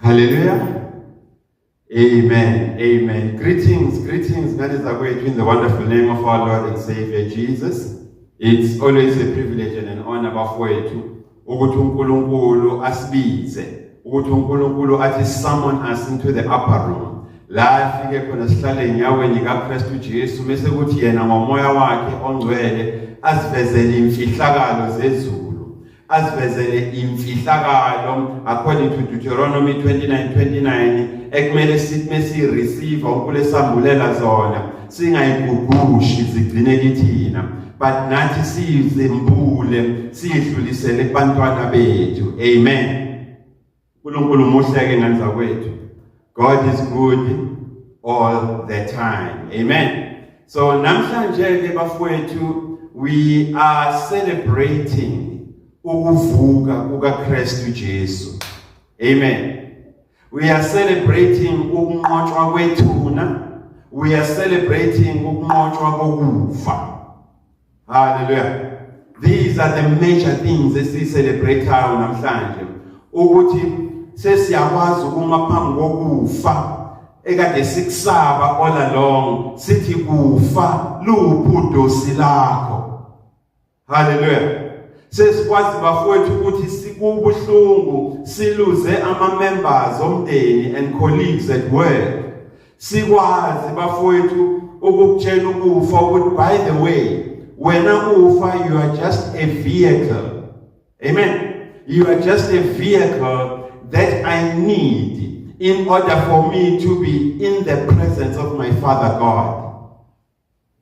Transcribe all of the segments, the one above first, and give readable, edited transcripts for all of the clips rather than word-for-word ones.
Hallelujah. Amen. Amen. Greetings, Nadizakwethu, in the wonderful name of our Lord and Savior Jesus. It's always a privilege and an honor bafowethu ukuthi uNkulunkulu asibize, ukuthi uNkulunkulu athi summon us into the upper room. La afike khona sihlale enyaweni kaKristu Jesu bese kuthi yena ngomoya wakhe ongcwele asivezele imfihlakalo zezulu. Asivezele imfihlakalo according to Deuteronomy 29:29 ekumele sithi mesi receive uNkulunkulu esambulela zona singayigugushi zigcine kithina. But nathi sizembule sidlulisele kubantwana bethu. Amen. uNkulunkulu muhle ngani zakwethu. God is good all the time. Amen. So namhlanje ke bafowethu we are celebrating ukuvuka kukaKristu Jesu. Amen. We are celebrating ukunqotshwa kwethuna. We are celebrating ukunqotshwa kokufa. Hallelujah. These are the major things that we celebrate namhlanje. Ukuthi sesiyakwazi ukuma phambi kokufa ekade sikusaba all along sithi kufa luphudosi lakho. Hallelujah. Sesikwazi bafowethu ukuthi sikubuhlungu siluze ama-members omndeni and colleagues at work. Sikwazi bafowethu ukukutshela ukufa ukuthi by the way wena ufa you are just a vehicle. Amen. You are just a vehicle that I need in order for me to be in the presence of my Father God.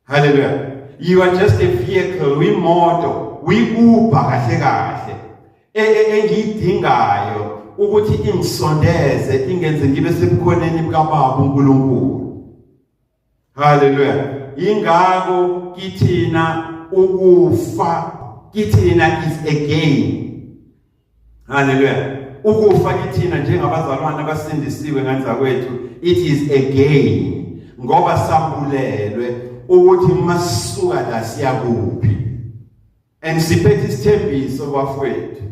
Hallelujah. You are just a vehicle. We moto, we upa kahle kahle. Engiyidingayo ukuthi ingisondeze ingenze ngibe sebukhoneni bukaBaba uNkulunkulu. Hallelujah. Ingako kithina ukufa kithina is again. Hallelujah. Ukufa kithina njengabazalwane abasindisiwe nganzakwethu it is again ngoba sambulelwe ukuthi masisuka la siyakuphi. And siphethe isithembiso bafowethu.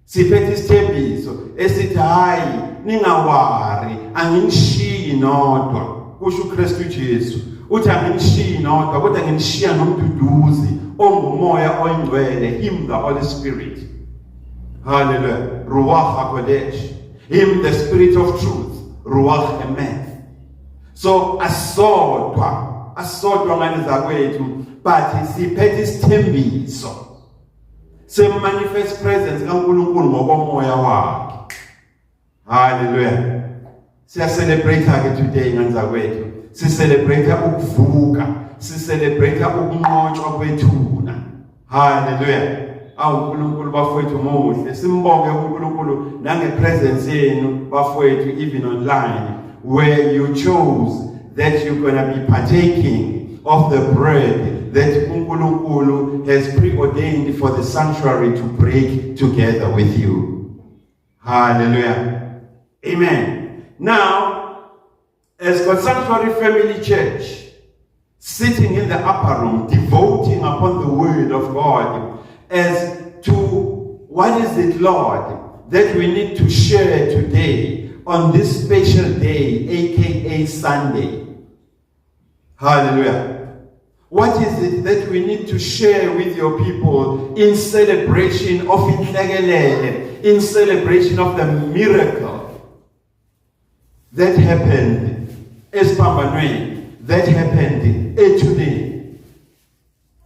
Siphethe isithembiso esithi hayi ningawari anginishiyi nodwa kusho uKristu Jesu. Uthi anginishiyi nodwa kodwa nginishiya nomduduzi ongumoya oyingcwele, him the Holy Spirit. Hallelujah. Ruach HaKodesh. Him the Spirit of truth. Ruach Emeth. So asodwa ngani zakwethu but siphethe isithembiso se manifest presence kaNkulunkulu ngokomoya wakhe. Hallelujah. Siya celebrate ke today ngani zakwethu. Si celebrate ukuvuka, si celebrate ukunqotshwa kwethuna. Hallelujah. uNkulunkulu bafowethu muhle. Simbonge uNkulunkulu nange presence yenu bafowethu even online where you chose that you're going to be partaking of the bread that uNkulunkulu has preordained for the sanctuary to break together with you. Hallelujah. Amen. Now, as God's Sanctuary Family Church, sitting in the upper room, devoting upon the Word of God as to what is it, Lord, that we need to share today on this special day, aka Sunday. Hallelujah. What is it that we need to share with your people in celebration of Inhlekelele, in celebration of the miracle that happened Espambanweni, that happened today?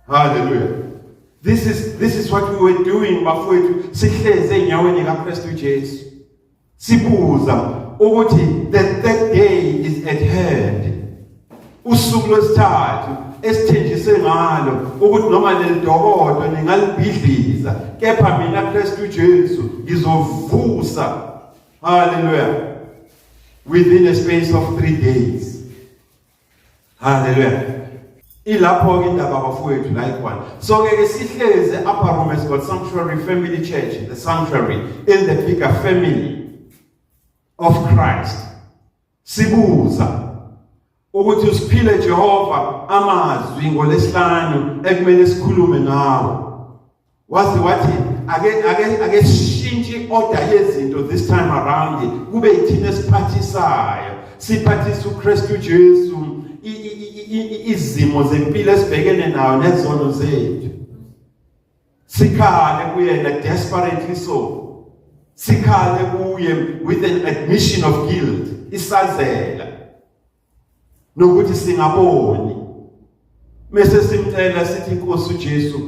Hallelujah. This is what we were doing bafowethu sihleze enyaweni kaKristu Jesu. Sibuza ukuthi that day is at hand. Usuku lwesithathu esithenjiswe ngalo ukuthi noma lelidokodo ningalibhidliza kepha mina Kristu Jesu ngizovusa. Hallelujah. Within a space of 3 days. Hallelujah. Ilapho ke indaba bafowethu la ikhona. So ke sihleze upper room as God's Sanctuary Family Church, the sanctuary in the bigger family of Christ. Sibuza ukuthi usiphile Jehova amazwi ngolesihlanu ekumele sikhulume nawo. Wathi ake sishintshe i-order yezinto this time around kube yithina esiphathisayo, siphathisa uKristu Jesu izimo zempilo esibhekene nayo nezono zethu. Sikhale kuyena desperately so. Sikhale kuye with an admission of guilt, isazela nokuthi singaboni. Mase simcela sithi Nkosi uJesu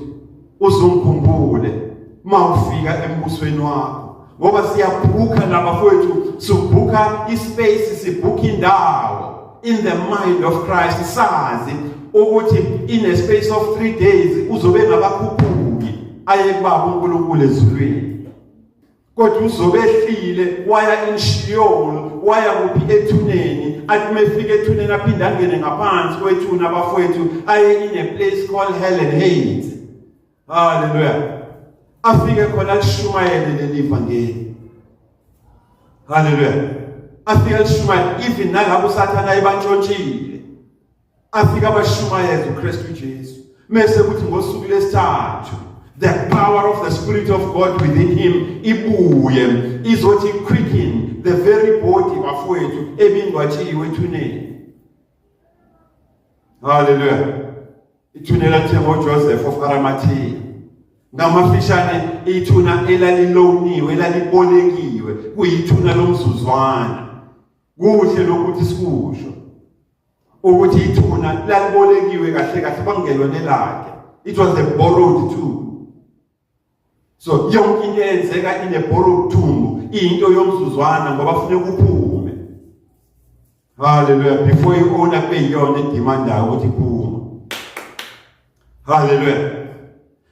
uzongikhumbule mawufika embusweni wakho, ngoba siyabhuka nabafowethu, sibhuka ispace, sibhuka indawo in the mind of Christ, sazi ukuthi in a space of 3 days uzobe ngabakhuphuki aye kubaba uNkulunkulu ezulwini. Kodwa uzobe ehlile waya inshiyolo, waya kuphi ethuneni, athi mefika ethuneni aphinda angene ngaphansi kwethuna abafowethu aye in a place called hell and hate. Hallelujah. Afike khona alishumayele leli vangeli. Hallelujah. Afike alishumayele even nalabo usathana ebantshontshile. Afike abashumayele uKristu Jesu. Mase kuthi ngosuku lesithathu the power of the Spirit of God within him ibuye izothi quicken the very body bafowethu ebingwatshiwe ethuneni. Hallelujah. Ithunela themo Joseph of Arimathea. Ngamafishane ithuna elaliloniwe, elalibolekiwe, kuyithuna lomzuzwana. Kuhle lokuthi sikusho ukuthi ithuna lalibolekiwe kahle kahle bangelwane lakhe. It was a borrowed tomb. So yonke into eyenzeka in a borrowed tomb into yomzuzwana ngoba ufune kuphume. Hallelujah. Before you own up yona edemanda ukuthi kuphume. Hallelujah.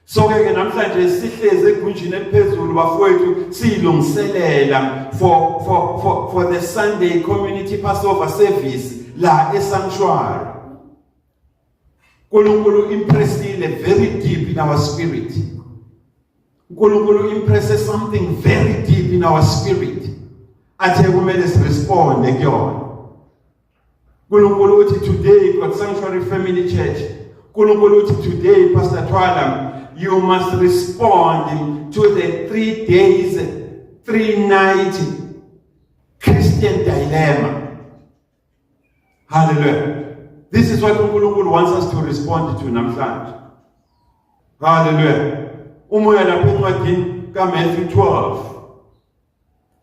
So ke namhlanje sihleze egunjini eliphezulu bafowethu silungiselela for the Sunday community Passover service la esanctuary. Nkulunkulu impressile very deep in our spirit. Nkulunkulu impresses something very deep in our spirit. Athe kumele siresponde kuyona. Nkulunkulu uthi today God Sanctuary Family Church. Nkulunkulu uthi today Pastor Twala, you must respond to the 3 days, 3 nights Christian dilemma. Hallelujah. This is what uNkulunkulu wants us to respond to namhlanje. Hallelujah. Umoya lapha encwadini kaMatthew 12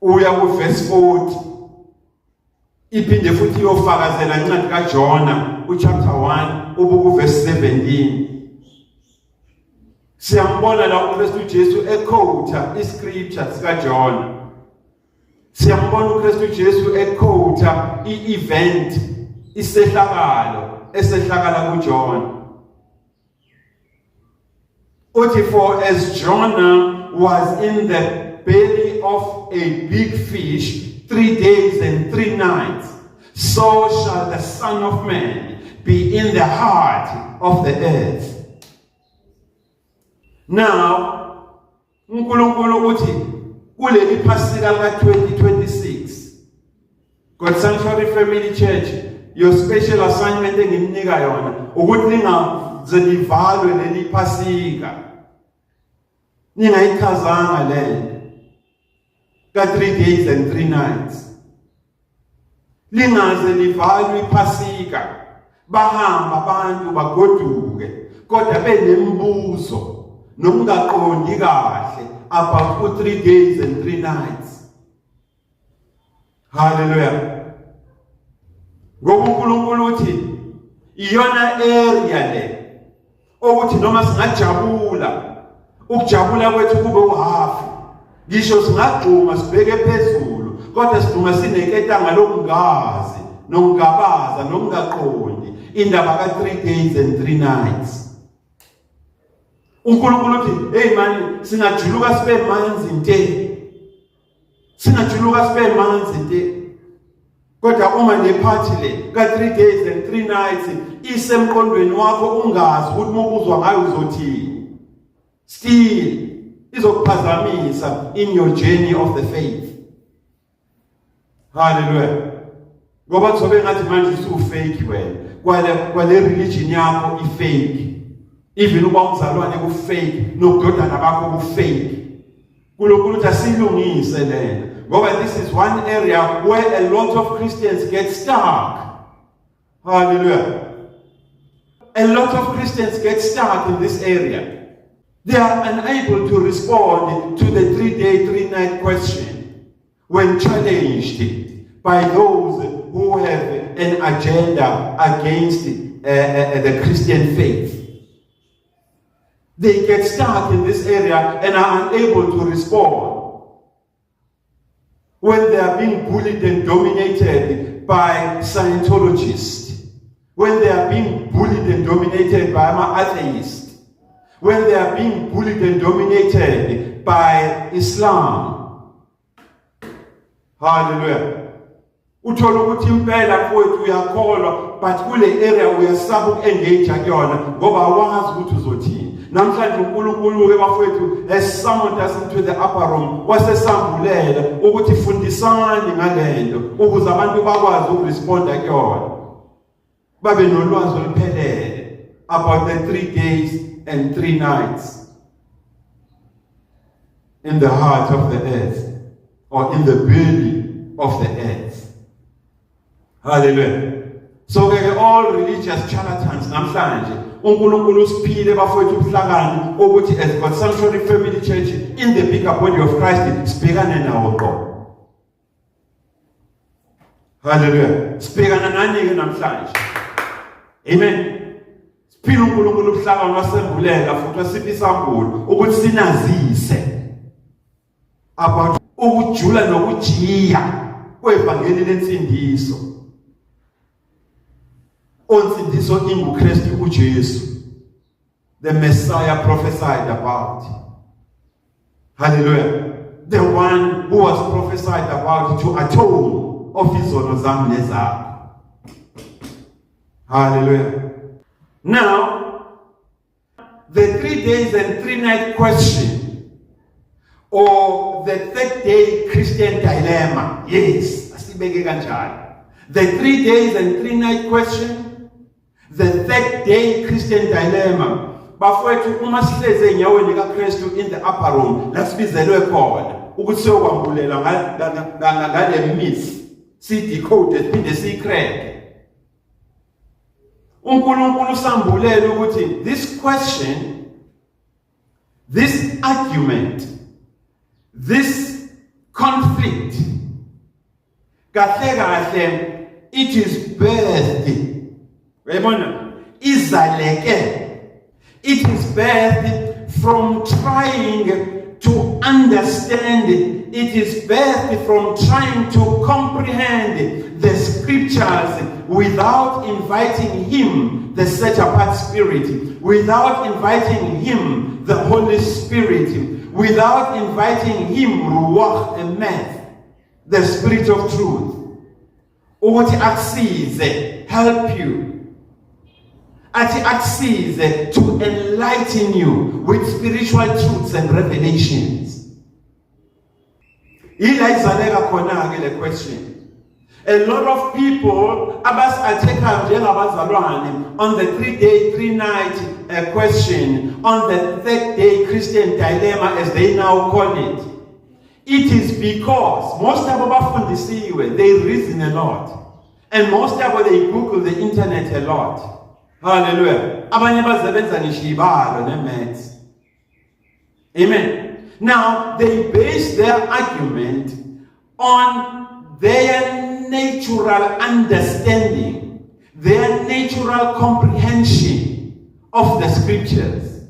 uya ku verse 40. Iphinde futhi yofakazela incwadi kaJona chapter 1 ubuku verse 17. Siyambona la uKristu Jesu equota iscripture sikaJona. Siyambona uKristu Jesu equota i-event isehlakalo esehlakala kuJona. Uthi for as Jonah was in the belly of a big fish 3 days and 3 nights, so shall the Son of Man be in the heart of the earth. Now, uNkulunkulu uthi kuleli Pasika ka 2026, God Sanctuary Family Church, your special assignment engimnika yona ukuthi ningaze livalwe leli Pasika. Ningayichazanga lento ka 3 days and 3 nights. Lingaze livalwe iPasika. Bahamba abantu bagoduke kodwa benembuzo nokungaqondi kahle about 3 days and 3 nights. Hallelujah. Ngoba uNkulunkulu uthi iyona area le ukuthi noma singajabula, ukujabula kwethu kube uhafu. Ngisho singagquma sibheke phezulu kodwa siduma sineketanga lokungazi, nokungabaza, nokungaqondi indaba ka 3 days and 3 nights. uNkulunkulu uthi hey man, singajuluka sibe manzi nte. Singajuluka sibe manzi nte. Kodwa uma le party le ka 3 days and 3 nights isemqondweni wakho ungazi ukuthi mobuzwa ngayo uzothini, still izokuphazamisa in your journey of the faith. Hallelujah. Ngoba sobe ngathi manje usufake wena kwale religion yakho ifake. Even uba umzalwane kufake nokudodana bakho kufake. uNkulunkulu uthi asilungise lena ngoba this is one area where a lot of Christians get stuck. Hallelujah. A lot of Christians get stuck in this area. They are unable to respond to the 3-day, 3-night question when challenged by those who have an agenda against the Christian faith. They get stuck in this area and are unable to respond when they are being bullied and dominated by Scientologists, when they are being bullied and dominated by atheists, when they are being bullied and dominated by Islam. Hallelujah. Uthola ukuthi impela mfowethu uyakholwa but kule area uyasaba ukuengage kuyona ngoba awazi ukuthi uzothini. Namhlanje uNkulunkulu ke bafowethu has summoned us into the upper room wasesambulela ukuthi fundisani ngalento ukuze abantu bakwazi ukuresponda kuyona. Babe nolwazi oluphelele about the 3 days and 3 nights in the heart of the earth or in the belly of the earth. Hallelujah. So all religious charlatans namhlanje uNkulunkulu usiphile bafowethu ubuhlakani ukuthi as God Sanctuary Family Church in the bigger body of Christ sibhekane nawo qo. Hallelujah. Sibhekana nani ke namhlanje? Amen. Siphile uNkulunkulu ubuhlakani wasembulela futhi wasipha isambulo ukuthi sinazise about ukujula nokujiya kwevangeli lensindiso. Onsindiso inguKristu uJesu, the Messiah prophesied about. Hallelujah. The one who was prophesied about to atone of his own zam nezakho. Hallelujah. Now, the 3 days and 3 night question, or the 3rd day Christian dilemma. Yes, asibeke kanjalo. The 3 days and 3 night question, the 3rd day Christian dilemma. Bafowethu uma sihleze enyaweni kaKristu in the upper room, lasibizelwe khona ukuthi sokwambulela ngale myth, si decode siphinde sicrack. uNkulunkulu usambulele ukuthi this question, this argument, this conflict, kahle kahle, it is birthed. Uyabona? Izaleke. It is birthed from trying to understand. It is birthed from trying to comprehend the scriptures without inviting Him, the set-apart Spirit, without inviting Him, the Holy Spirit, without inviting Him, Ruach Emeth, the Spirit of Truth. Ukuthi akusize, help you. Ati akusize to enlighten you with spiritual truths and revelations. Ila izaleka khona ke le question. A lot of people abas-atheka njengabazalwane on the 3-day, 3-night question, on the 3rd day Christian dilemma as they now call it. It is because most of them they reason a lot. And most of them they Google the internet a lot. Hallelujah. Abanye basebenza ngishibalo nemaths. Amen. Now they base their argument on their natural understanding, their natural comprehension of the scriptures,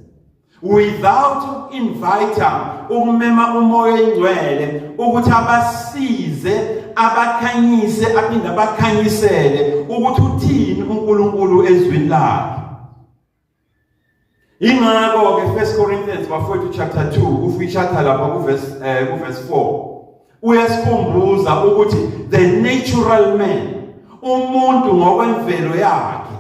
without inviting umema umoya ingcwele ukuthi abasize abakhanyise aphinde abakhanyisele ukuthi uthini uNkulunkulu ezwini lakhe. Ingakho ke 1 Corinthians chapter 2 ufishatha lapha ku verse 4 uyasikhumbuza ukuthi the natural man, umuntu ngokwemvelo yakhe,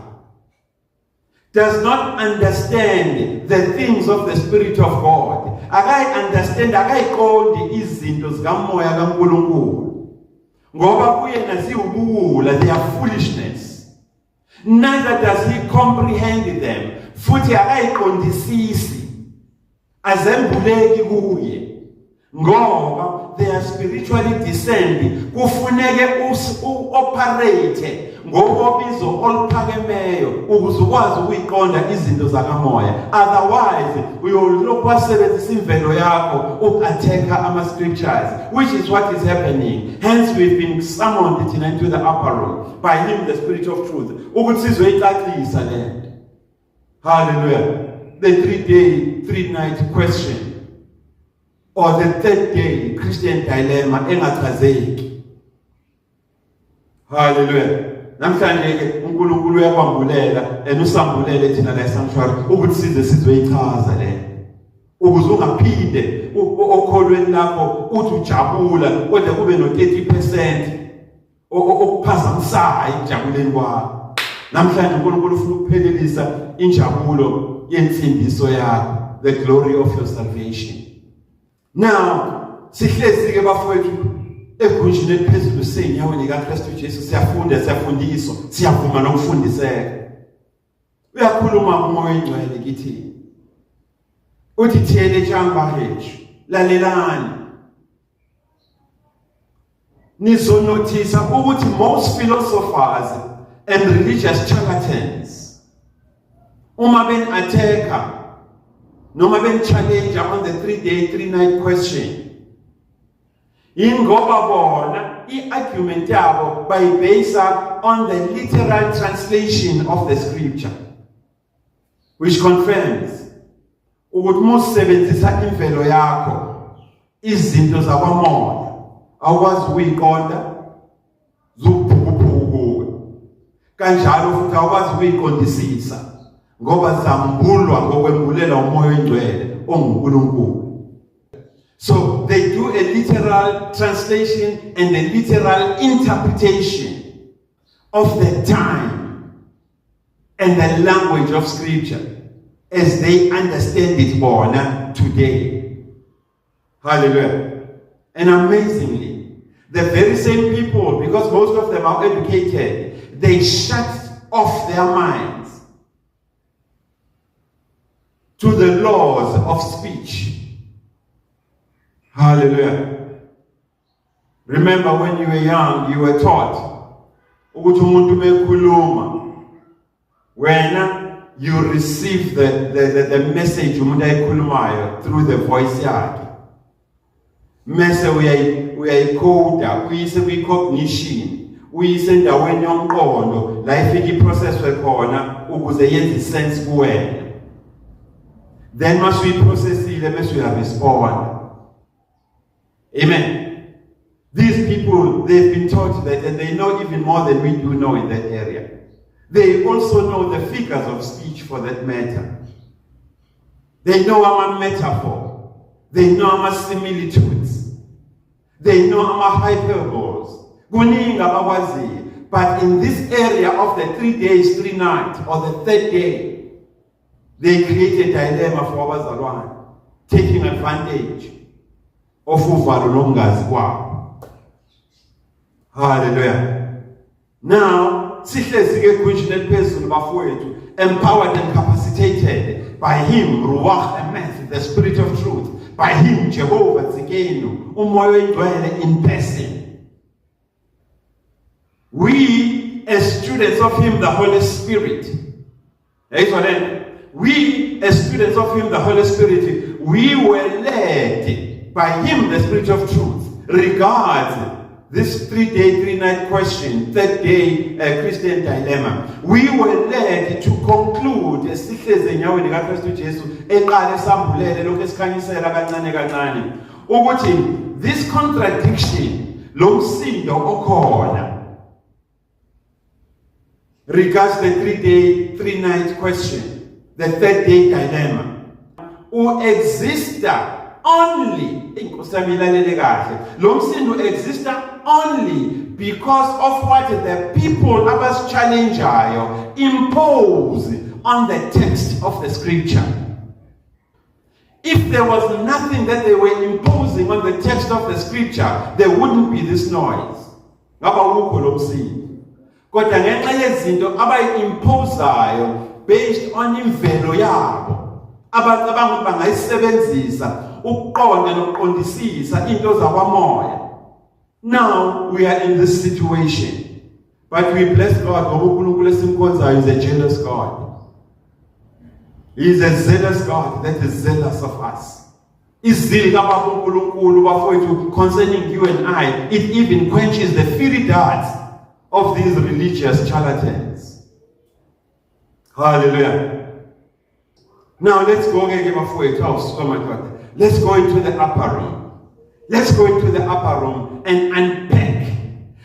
does not understand the things of the Spirit of God. Akayiqondi izinto zikamoya kaNkulunkulu ngoba kuyena ziwubuwula, they are foolishness. Neither does he comprehend them. Futhi akayiqondisisi, azembuleki kuye. ngoba they are spiritually discerned. Kufuneke operate ngobizo oluphakemeyo ukuze ukwazi ukuyiqonda izinto zakamoya. Otherwise uyolokhu wasebenzisa imvelo yakho ukatheka ama scriptures, which is what is happening. Hence we've been summoned into the upper room by him, the Spirit of truth, ukuthi sizoyicacisa lento. Hallelujah. The 3-day 3-night question, or the 3rd day Christian dilemma engachazeki. Hallelujah. Namhlanje ke uNkulunkulu uyakwambulela usambulele thina la sanctuary ukuthi size sizoyichaza le. Ukuze ungaphinde okholweni lakho uthi ujabula kodwa kube no 30% okuphazamisayo ejabuleni kwakho. Namhlanje uNkulunkulu ufuna ukuphelelisa injabulo yensindiso yakho, the glory of your salvation. Now sihlezi ke bafowethu egunjini eliphezulu senyaweni kaKristu Jesu, siyafundiswa, siyavuma nokufundiseka. Uyakhuluma uMoya Oyingcwele kithi uthi thele jamba hethu lalelani. Nizonothisa ukuthi most philosophers and religious charlatans uma ben-attacker noma ben-challenge on the 3-day 3-night question, ingoba bona i-argument yabo bayibase on the literal translation of the scripture, which confirms ukuthi musebenzisa imvelo yakho izinto zakwamoya awukwazi ukuyiqonda zuphukuphukuke, kanjalo futhi awukwazi ukuyiqondisisa ngoba zambulwa ngokwembulela uMoya Oyingcwele onguNkulunkulu. So they do a literal translation and a literal interpretation of the time and the language of scripture as they understand it born today. Hallelujah. And amazingly, the very same people, because most of them are educated, they shut off their minds to the laws of speech. Hallelujah. Remember when you were young, you were taught ukuthi umuntu mekhuluma, when you receive the message umuntu ayikhulumayo through the voice yakhe, mase uyayikhoda uyise kwi-cognition, uyise endaweni yomqondo la ifika iprocesswe khona ukuze yenze sense kuwena. Then must we process it, must we respond. Amen. These people, they've been taught that, and they know even more than we do know in that area. They also know the figures of speech for that matter. They know our metaphor. They know our similitudes. They know our hyperboles. But in this area of the 3 days, 3 nights, or the 3rd day, they create a dilemma for abazalwane, taking advantage of uvalo longazi kwabo. Hallelujah. Now, sihlezi ke egunjini eliphezulu bafowethu, empowered and capacitated by him, Ruach Emeth, the Spirit of truth, by him, Jehovah Tsidkenu, uMoya Oyingcwele in person. We, as students of him, the Holy Spirit, we, as students of him, the Holy Spirit, we were led by him, the Spirit of truth, regards this 3-day, 3-night question, 3rd day Christian dilemma. We were led to conclude this contradiction, lomsindo okhona, regards the 3-day, 3-night question, the 3rd day dilemma, who exist only, lomsindo exist only because of what the people abas challenge impose on the text of the scripture. If there was nothing that they were imposing on the text of the scripture, there wouldn't be this noise. Kodwa ngenxa yezinto abayimposayo based on imvelo yabo, abacabanga ukuthi bangayisebenzisa ukuqonda nokuqondisisa into zakwamoya. Now we are in this situation, but we bless God ngoba uNkulunkulu esimkhonzayo is a jealous God. He is a zealous God that is zealous of us. Izil kababa uNkulunkulu bafowethu concerning you and I, it even quenches the fiery darts of these religious charlatans. Hallelujah. Now let's go again bafowethu. Oh my God. Let's go into the upper room. Let's go into the upper room and unpack.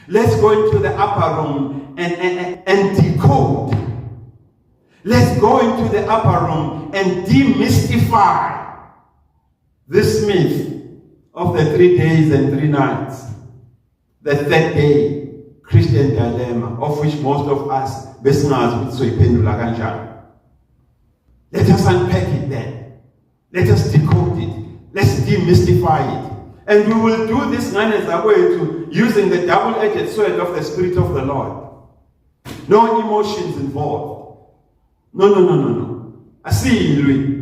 Let's go into the upper room and decode. Let's go into the upper room and demystify this myth of the 3 days and 3 nights. The third day, Christian dilemma, of which most of us, let us unpack it then. Let us decode it. Let's demystify it. And we will do this using the double-edged sword of the Spirit of the Lord. No emotions involved. No. Asiyilwi.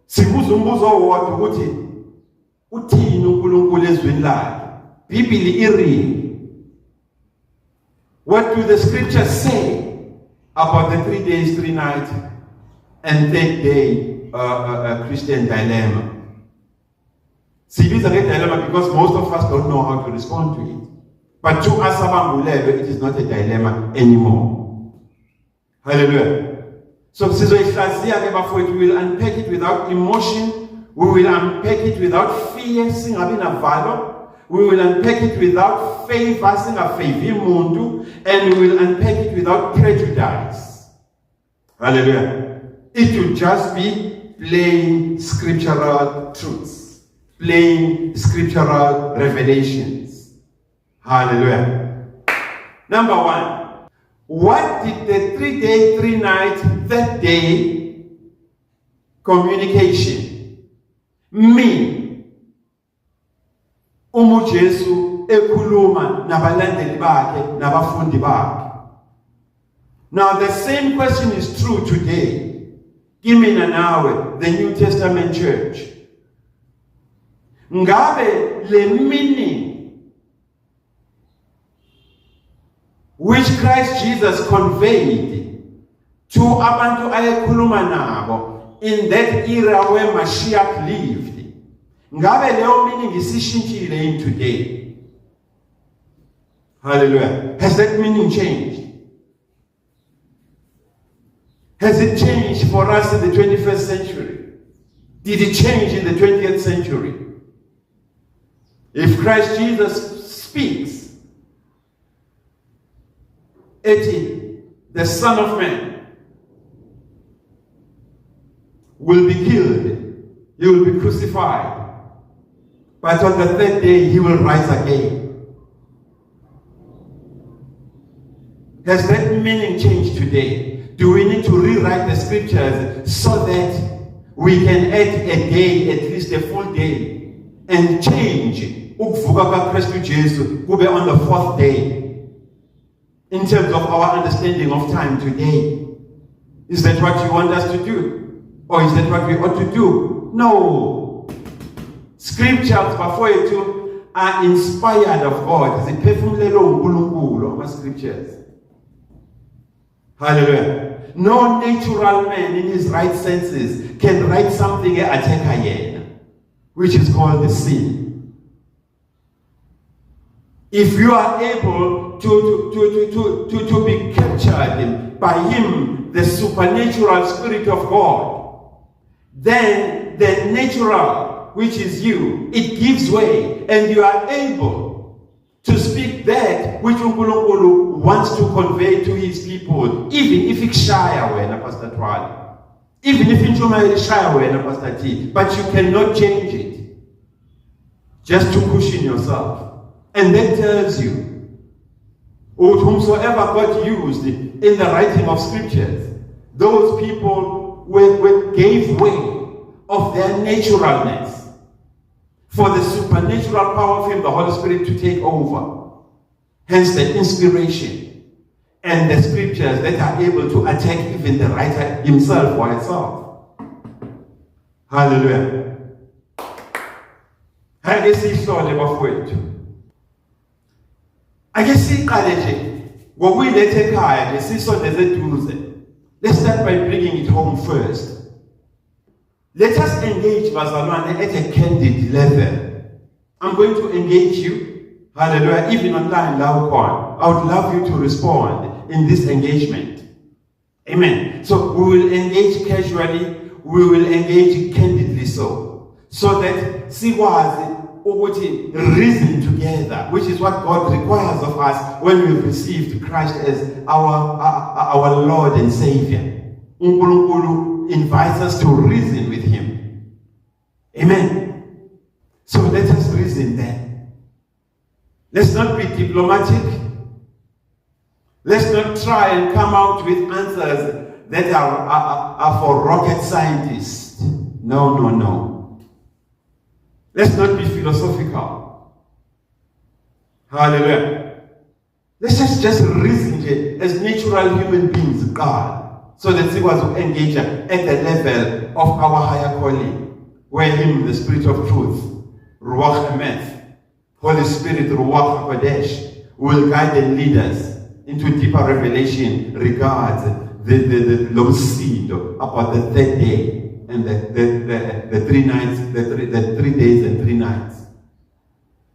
Sibuza umbuzo owodwa ukuthi uthini uNkulunkulu ezweni lakhe. Bibhili iringi. What do the scriptures say about the 3 days, 3 nights and third day Christian dilemma? Sibiza dilemma because most of us don't know how to respond to it. But to us, it is not a dilemma anymore. Hallelujah. So we will unpack it without emotion. We will unpack it without fear. We will unpack it without favor. And we will unpack it without prejudice. Hallelujah. It will just be plain scriptural truths. Plain scriptural revelations. Hallelujah. Number 1. What did the 3 day, 3 nights, that day communication mean? Jesu ekhuluma nabalandeli bakhe nabafundi bakhe. Now the same question is true today. Kimina nawe, the New Testament church. Ngabe le meaning which Christ Jesus conveyed to abantu ayekhuluma nabo in that era where Mashiach lived. Ngabe leyo meaning isishintshile in today. Hallelujah. Has that meaning changed? Has it changed for us in the 21st century? Did it change in the 20th century? If Christ Jesus speaks, the Son of Man will be killed, he will be crucified, but on the third day he will rise again. Has that meaning changed today? Do we need to rewrite the scriptures so that we can add a day, at least a full day, and change ukuvuka Christ Jesus kube on the 4th day? In terms of our understanding of time today. Is that what you want us to do? Or is that what we ought to do? No. Scriptures are inspired of God. Scriptures. Hallelujah. No natural man in his right senses can write something which is called the sin. If you are able to be captured by him, the supernatural Spirit of God, then the natural, which is you, it gives way, and you are able to speak that which uNkulunkulu wants to convey to his people, even if it's shy when Pastor Twali, even if it's shy when Pastor T, but you cannot change it just to cushion yourself. And that tells you, whomsoever God used in the writing of scriptures, those people gave way of their naturalness for the supernatural power of him, the Holy Spirit, to take over. Hence the inspiration and the scriptures that are able to attack even the writer himself or herself. Hallelujah. Ake sihlole bafowethu. Ake siqale nje ngokuyiletha ekhaya lesisondeze eduze. Let's start by bringing it home first. Let us engage bazalwane at a candid level. I'm going to engage you, hallelujah, even online now. I would love you to respond in this engagement. Amen. So we will engage casually, we will engage candidly so that sikwazi ukuthi reason together, which is what God requires of us when we've received Christ as our Lord and Savior. uNkulunkulu invites us to reason with Him. Amen. So let us reason then. Let's not be diplomatic. Let's not try and come out with answers that are for rocket scientists. No. Let's not be philosophical. Hallelujah. Let's just reason as natural human beings, God, so that we was engage at the level of our higher calling, where Him, the Spirit of Truth, Ruach Hamed, Holy Spirit, Ruach HaKodesh, will guide and lead us into deeper revelation regards the Lord's seed about the third day and the 3 nights, the 3 days and 3 nights.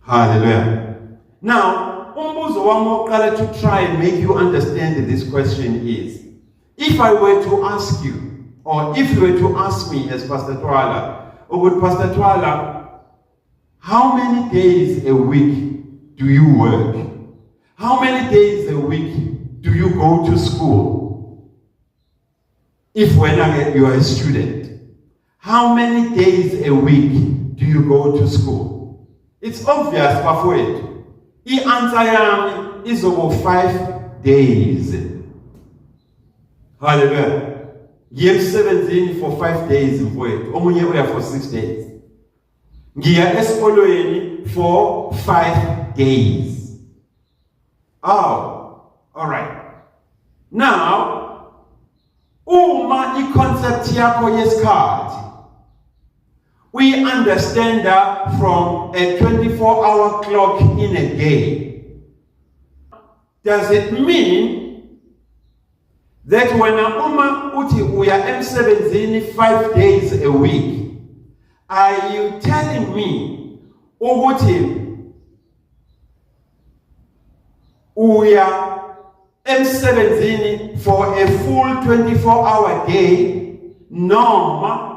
Hallelujah. Now, umbuzo wami wokuqala to try and make you understand this question is, if I were to ask you, or if you were to ask me as Pastor Twala, or would Pastor Twala, how many days a week do you work? How many days a week do you go to school? If when you are a student, how many days a week do you go to school? It's obvious, bafowethu. The answer yami is over 5 days. Hallelujah. Ngiye 17 for 5 days mfowethu. Omunye uya for 6 days. Ngiya esikolweni for 5 days. Oh, all right. Now, uma i-concept yakho yesikhathi, we understand that from a 24-hour clock in a day. Does it mean that when uma uthi uya emsebenzini 5 days a week, are you telling me ukuthi uya emsebenzini for a full 24-hour day? No.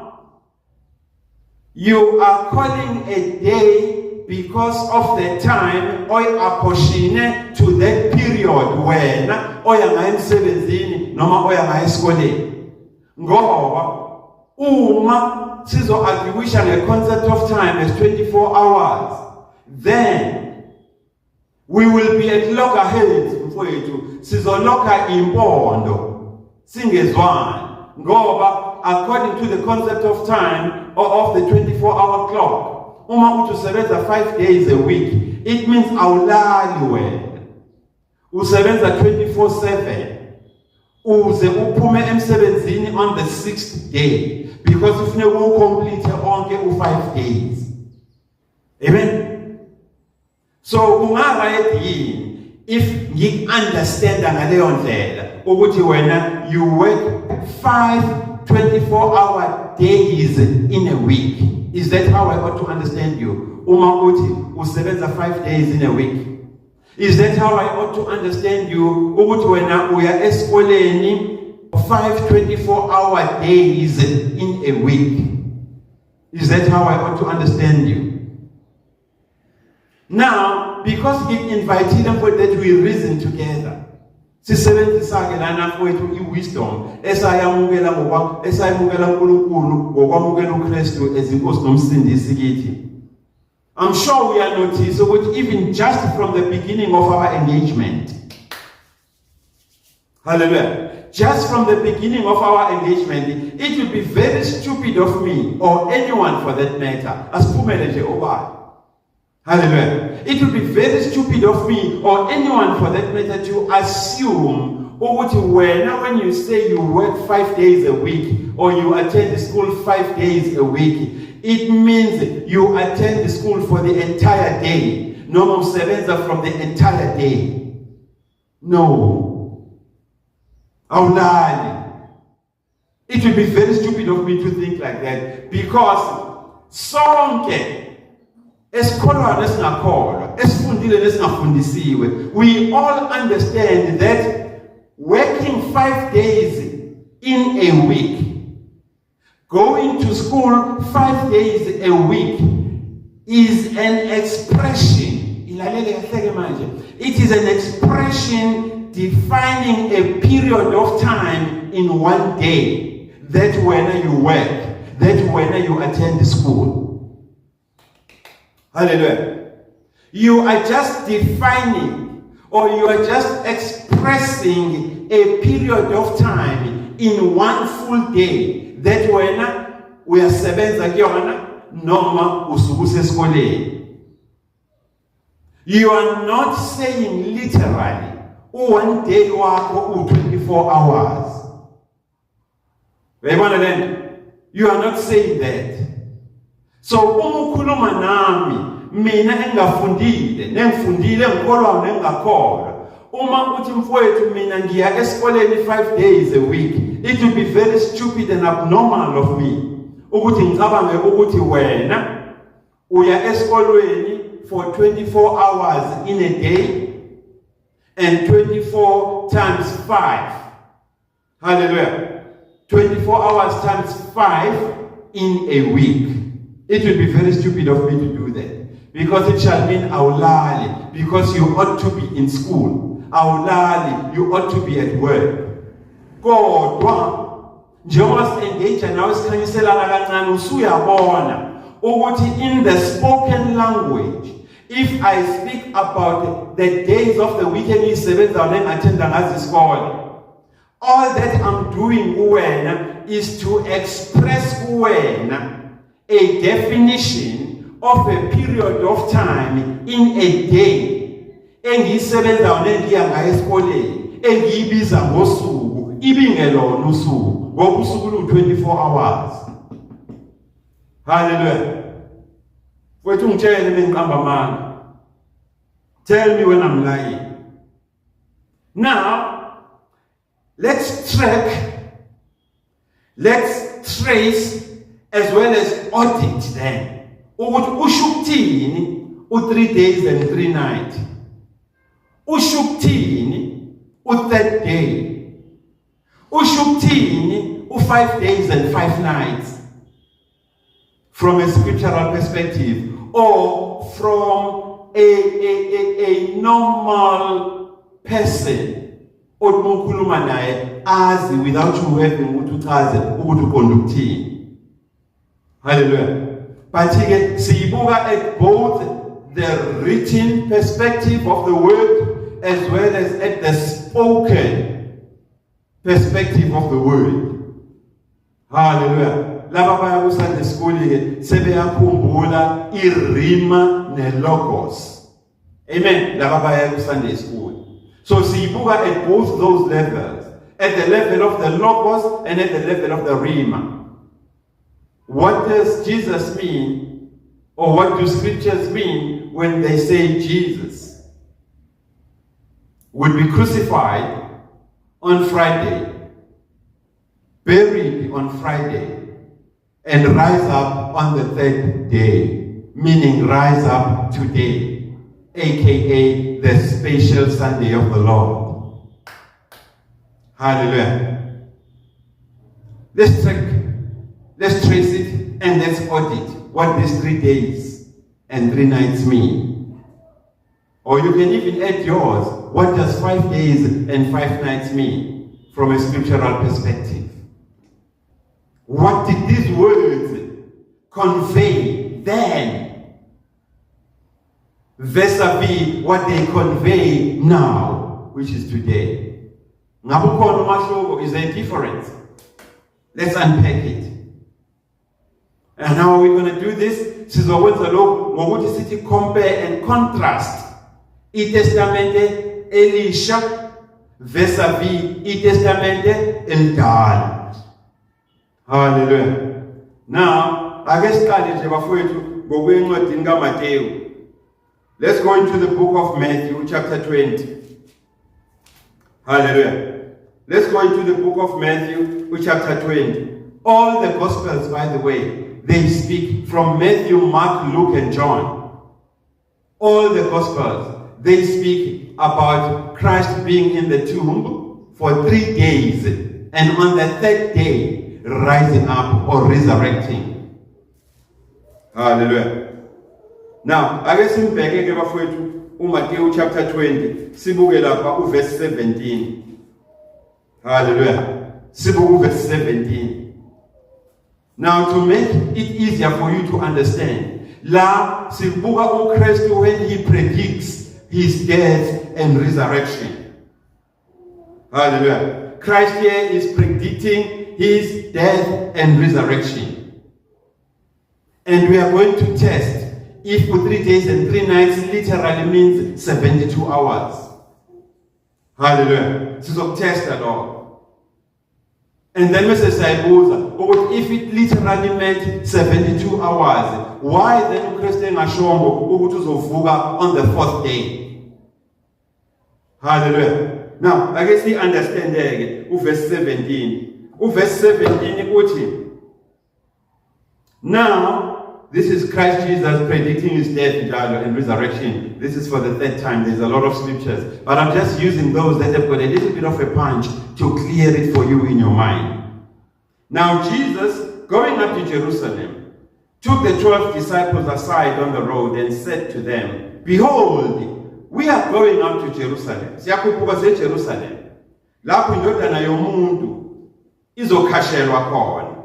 You are calling a day because of the time oy apportioned to that period when oya nga emsebenzini noma oya nga esikoleni. Ngoba uma sizo argue a concept of time as 24 hours, then we will be at loggerheads mfowethu, sizoloka impondo singezwani. Ngoba according to the concept of time or of the 24-hour clock, uma uthi usebenza 5 days a week, it means awulali wena, usebenza 24/7 uze uphume emsebenzini on the 6th day, because ufuneka ucomplete onke u5 days. Amen. So ungaright yini if ngi-understand ngaleyo ndlela ukuthi wena you work 5 24-hour days in a week? Is that how I ought to understand you? Uma uthi usebenza 5 days in a week. Is that how I ought to understand you? Ukuthi wena uya esikoleni 5 24-hour days in a week. Is that how I ought to understand you? Now, because he invited them for that we reason together. Sisebenzisa-ke lana kwethu i-wisdom esayamukela uNkulunkulu ngokwamukela uKristu as inkosi nomsindisi kithi. I'm sure we are noticed ukuthi even just from the beginning of our engagement, hallelujah, just from the beginning of our engagement, it would be very stupid of me, or anyone for that matter, asiphumele nje obani. Hallelujah. It would be very stupid of me or anyone for that matter to assume when you say you work 5 days a week or you attend school 5 days a week, it means you attend the school for the entire day. No sevenza from the entire day. No. Awulali. It would be very stupid of me to think like that, because sonke esikholwa nesingakholwa, esifundile nesingafundisiwe, we all understand that working 5 days in a week, going to school 5 days a week, is an expression. It is an expression defining a period of time in one day, that when you work, that when you attend school. Hallelujah. You are just defining, or you are just expressing a period of time in one full day, that when we are sebenza kuyona noma usuku sesikoleni. You are not saying literally, one day wako 24 hours. You are not saying that. So umukhuluma nami mina engafundile, nengifundile ngikholwa nengakholwa. Uma uthi mfowethu mina ngiya esikoleni 5 days a week, it would be very stupid and abnormal of me ukuthi ngicabange ukuthi wena uya esikolweni for 24 hours in a day, and 24 times 5. Hallelujah. 24 hours times 5 in a week. It would be very stupid of me to do that, because it shall mean awulali, because you ought to be in school. Awulali, you ought to be at work. Kodwa njengoba engage nawe sikhanyiselana kancane usuyabona ukuthi in the spoken language, if I speak about the days of the week and all that I'm doing is to express a definition of a period of time in a day. Engisebenza ngiya esikoleni engiyibiza ngosuku ibingelona usuku ngoba usuku lu 24 hours. Hallelujah. Wethu ngitshele bengiqamba amanga. Tell me when I'm lying. Now, let's track, let's trace, as well as audit then. Ukuthi ushukuthini u3 days and 3 nights. Ushukuthini u3rd day. Ushukuthini u5 days and 5 nights. From a scriptural perspective, or from a normal person, omukhuluma naye azi without you having ukuchaze ukuthi uconducting. Hallelujah. But again, siyibuka at both the written perspective of the word as well as at the spoken perspective of the word. Hallelujah. Laba baya ku Sunday school ke sebeyakhumbula irima nelogos. Amen. Laba baya ku Sunday school. So siyibuka at both those levels, at the level of the logos and at the level of the rima. What does Jesus mean, or what do scriptures mean when they say Jesus would be crucified on Friday, buried on Friday, and rise up on the 3rd day, meaning rise up today, aka the special Sunday of the Lord. Hallelujah. Let's trace it, and let's audit what these 3 days and 3 nights mean. Or you can even add yours. What does 5 days and 5 nights mean from a scriptural perspective? What did these words convey then, vis-a-vis what they convey now, which is today? Is there a difference? Let's unpack it. And how are we going to do this? Compare and contrast. I Testament Elisha vis-a-vis iTestamente elidala. Hallelujah. Now, ake siqale nje bafowethu ngokwencwadini kaMateyu. Let's go into the book of Matthew chapter 20. Hallelujah. Let's go into the book of Matthew chapter 20. All the Gospels, by the way, they speak from Matthew, Mark, Luke, and John. All the Gospels, they speak about Christ being in the tomb for 3 days and on the 3rd day rising up or resurrecting. Hallelujah. Now, I guess in Matthew chapter 20, sibuke lapha verse 17. Hallelujah. Sibuke verse 17. Now, to make it easier for you to understand, la sibuka uKristu when he predicts his death and resurrection. Hallelujah. Christ here is predicting his death and resurrection. And we are going to test if for 3 days and 3 nights literally means 72 hours. Hallelujah. So test that all. And then Mr. Saibuza, but if it literally meant 72 hours, why then Christian Ashongo on the 4th day? Hallelujah. Now, I guess we understand there again. Verse 17. Verse 17, now, this is Christ Jesus predicting his death and resurrection. This is for the 3rd time. There's a lot of scriptures. But I'm just using those that have got a little bit of a punch to clear it for you in your mind. Now Jesus, going up to Jerusalem, took the 12 disciples aside on the road and said to them, "Behold, we are going up to Jerusalem." Siyakhuphuka se Jerusalem. Lapho indodana yomuntu izokhashelwa khona.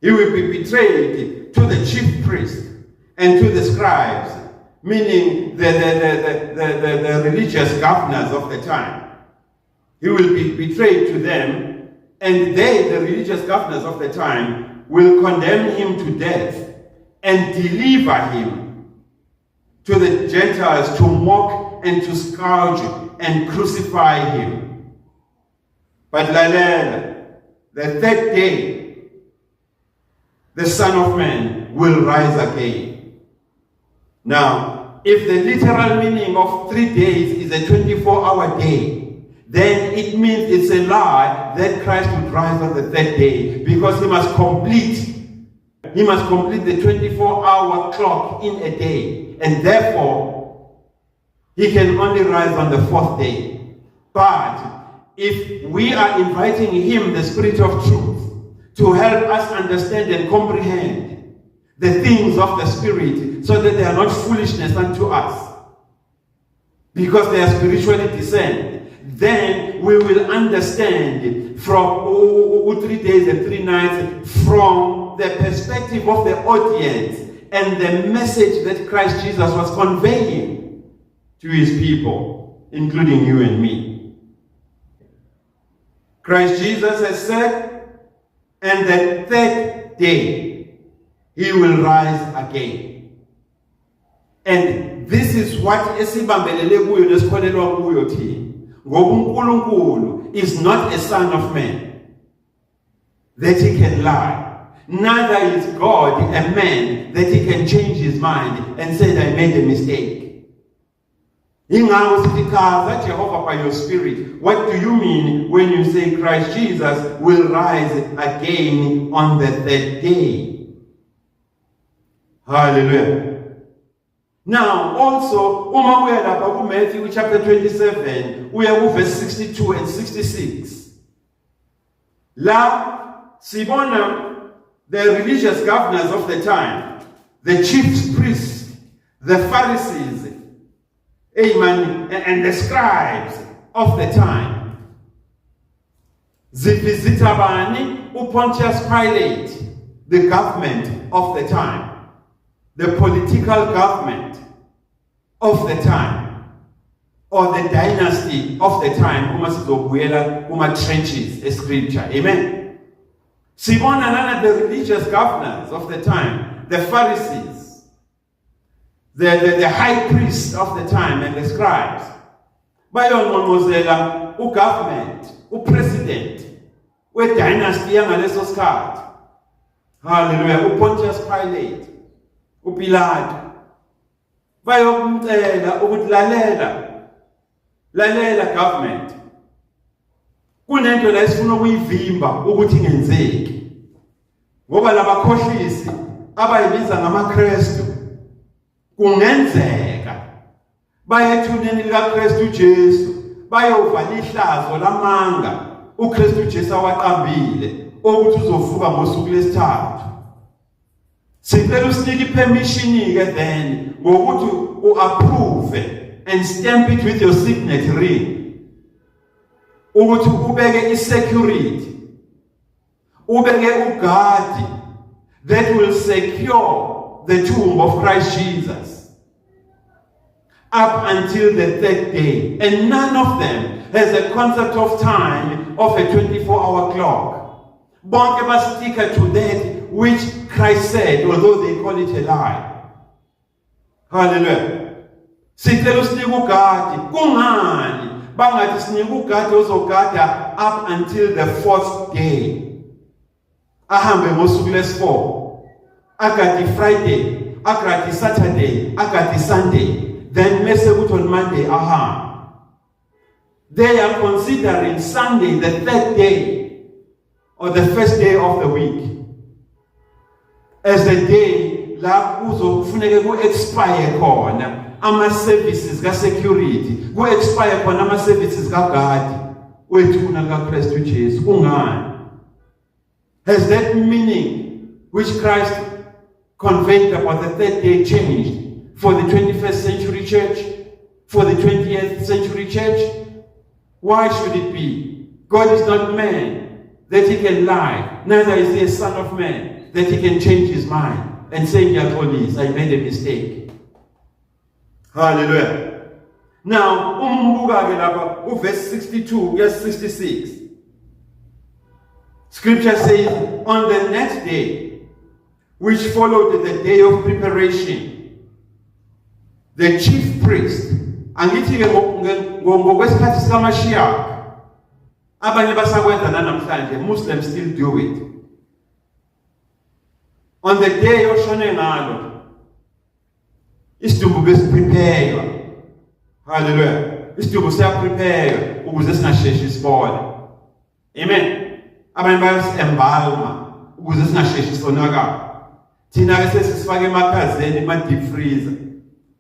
He will be betrayed to the chief priest and to the scribes, meaning the religious governors of the time. He will be betrayed to them, and they, the religious governors of the time, will condemn him to death and deliver him to the Gentiles to mock and to scourge and crucify him. But lalela, the 3rd day, the Son of Man will rise again. Now, if the literal meaning of 3 days is a 24-hour day, then it means it's a lie that Christ would rise on the 3rd day, because he must complete the 24-hour clock in a day, and therefore he can only rise on the 4th day. But if we are inviting him, the Spirit of truth, to help us understand and comprehend the things of the Spirit, so that they are not foolishness unto us, because they are spiritually discerned, then we will understand from 3 days and 3 nights from the perspective of the audience and the message that Christ Jesus was conveying to his people, including you and me. Christ Jesus has said, and the 3rd day, he will rise again. And this is what esibambelele kuyo lesikholelwa kuyo thina. Ngoba uNkulunkulu is not a son of man that he can lie. Neither is God a man that he can change his mind and say, "I made a mistake." Jehovah, by your Spirit, what do you mean when you say Christ Jesus will rise again on the 3rd day? Hallelujah. Now, also, Matthew chapter 27, we are verse 62 and 66. La Sibona, the religious governors of the time, the chief priests, the Pharisees, amen, and the scribes of the time. Zivizitabani Pontius Pilate, the government of the time, the political government of the time, or the dynasty of the time, trenches, a scripture. Amen. Sibona, the religious governors of the time, the Pharisees, the high priests of the time and the scribes, bayonqonqozela ugovernment, upresident wedynasty yangaleso sikhathi. Hallelujah. uPontius Pilate, uPilato, bayokumcela ukuthi lalela government, kunento la esifuna ukuyivimba ukuthi ingenzeki, ngoba labakhohlisi abayibiza ngamaKristu kungenzeka bayethuneni likaKristu Jesu bayovala ihlazo lamanga uKristu Jesu awaqambile ukuthi uzovuka ngosuku lesithathu. Sicela usinike permission ke then ngokuthi uapprove and stamp it with your signet ring, ukuthi ubeke isecurity, ubeke ugadi that will secure the tomb of Christ Jesus up until the third day. And none of them has a concept of time of a 24-hour clock. Bonke bastika to that which Christ said, although they call it a lie. Hallelujah. Sicela usinike ugadi. Kungani bangathi sinike ugadi ozogada up until the fourth day? Ahambe ngosuku lesi-4, agadi Friday, agadi Saturday, agadi Sunday, then mese ukuthi on Monday ahambe. They are considering Sunday the third day or the first day of the week as the day la kuzofuneka ku-expire khona ama-services ka-security, ku-expire khona ama-services kagadi wethuna likaKristu Jesu. Kungani? Has that meaning which Christ conveyed about the third day changed for the 21st century church, for the 20th century church? Why should it be? God is not man that he can lie, neither is he a son of man that he can change his mind and say, I made a mistake. Hallelujah. Now, verse 62, verse 66. Scripture says, on the next day, which followed the day of preparation, the chief priest, angithi ngokwesikhathi sikaMashiach, abanye basakwenza namhlanje, Muslims still do it. On the day oshone ngalo, isidumbu besiprepare. Hallelujah. Isidumbu siyaprepare ukuze singasheshi sibone. Amen. Abanye bayasembalma ukuze singasheshi sonakala. Thina ke sesifake emakhazeni ema-deep freezer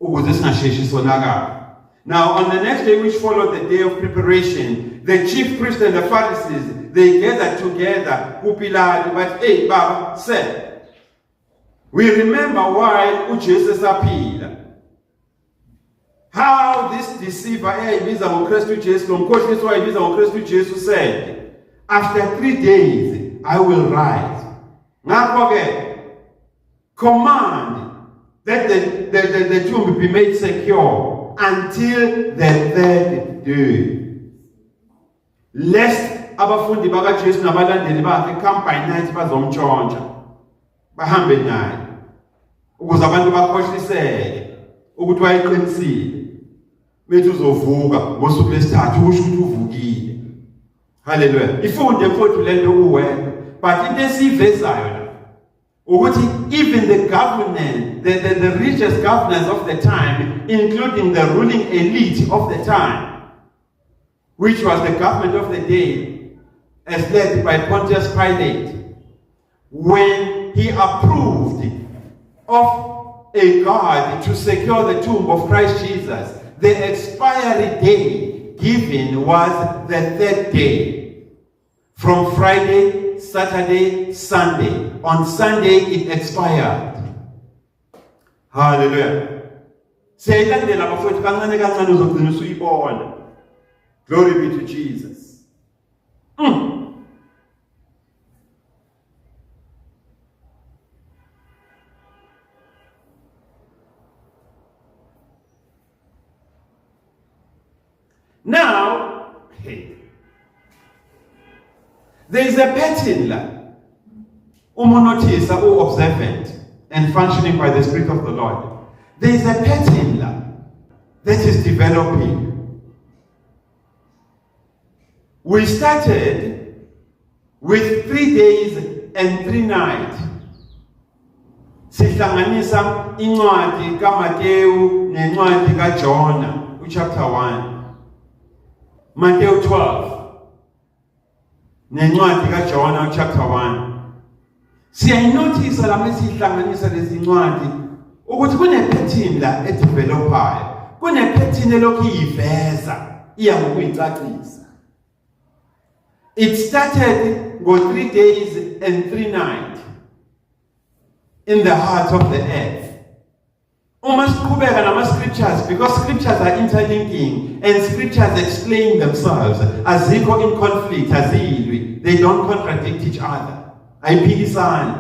ukuze singasheshi sonakala. Now, on the next day which followed the day of preparation, the chief priest and the Pharisees, they gathered together. Upilato, but hey, Baba said, we remember why Jesus appeared. How this deceiver, said, after 3 days I will rise. Now forget, command that the tomb be made secure until the third day. Lest abafundi baka Jesu nabalandeli bakhe come by night bazomtshontsha bahambe naye ukuze abantu bakhohliseke ukuthi wayeqinisile bethi uzovuka ngosuku lesithathu usho ukuthi uvukile. Hallelujah. Ifunde mfowethu lento uwena, but into esivezayo la ukuthi even the government, the richest governors of the time, including the ruling elite of the time, which was the government of the day, as led by Pontius Pilate, when he approved of a guard to secure the tomb of Christ Jesus, the expiry day given was the third day. From Friday, Saturday, Sunday. On Sunday it expired. Hallelujah. Siyayilandela bafowethu kancane kancane uzogcina usuyibona. Glory be to Jesus. Now, there is a pattern la. Umonotisa or observant and functioning by the Spirit of the Lord. There is a pattern la that is developing. We started with 3 days and 3 nights. Sihlanganisa incwadi kaMateyu nencwadi kaJona, chapter 1. Matthew 12. Nencwadi kaJona, chapter 1. Siyayinothisa la mesihlanganisa lezi ncwadi ukuthi kune-pattern la edevelopayo. Kune-pattern elokhu iyiveza iya ngokuyicacisa. It started go 3 days and 3 nights in the heart of the earth. Uma siqhubeka nama-scriptures, because scriptures are interlinking and scriptures explain themselves. Azikho in conflict, azilwi. They don't contradict each other. Ayiphikisani.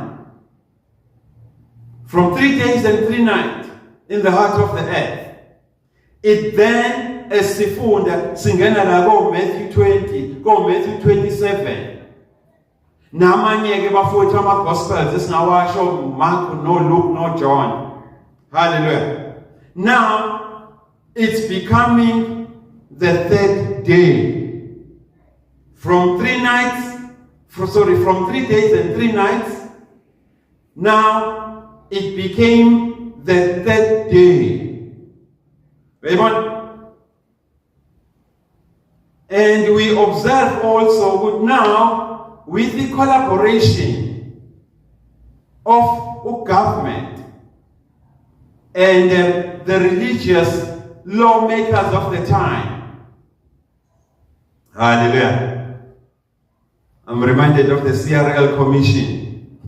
From 3 days and 3 nights in the heart of the earth. It then, as sifunda, singena la Matthew 20, Matthew 27. Namanye-ke bafowethu ama-gospels esingawasho Mark, no Luke, no John. Hallelujah. Now, it's becoming the 3rd day. From 3 days and 3 nights, now it became the 3rd day. Amen. And we observe also now with the collaboration of government and the religious lawmakers of the time. Hallelujah. I'm reminded of the CRL Commission,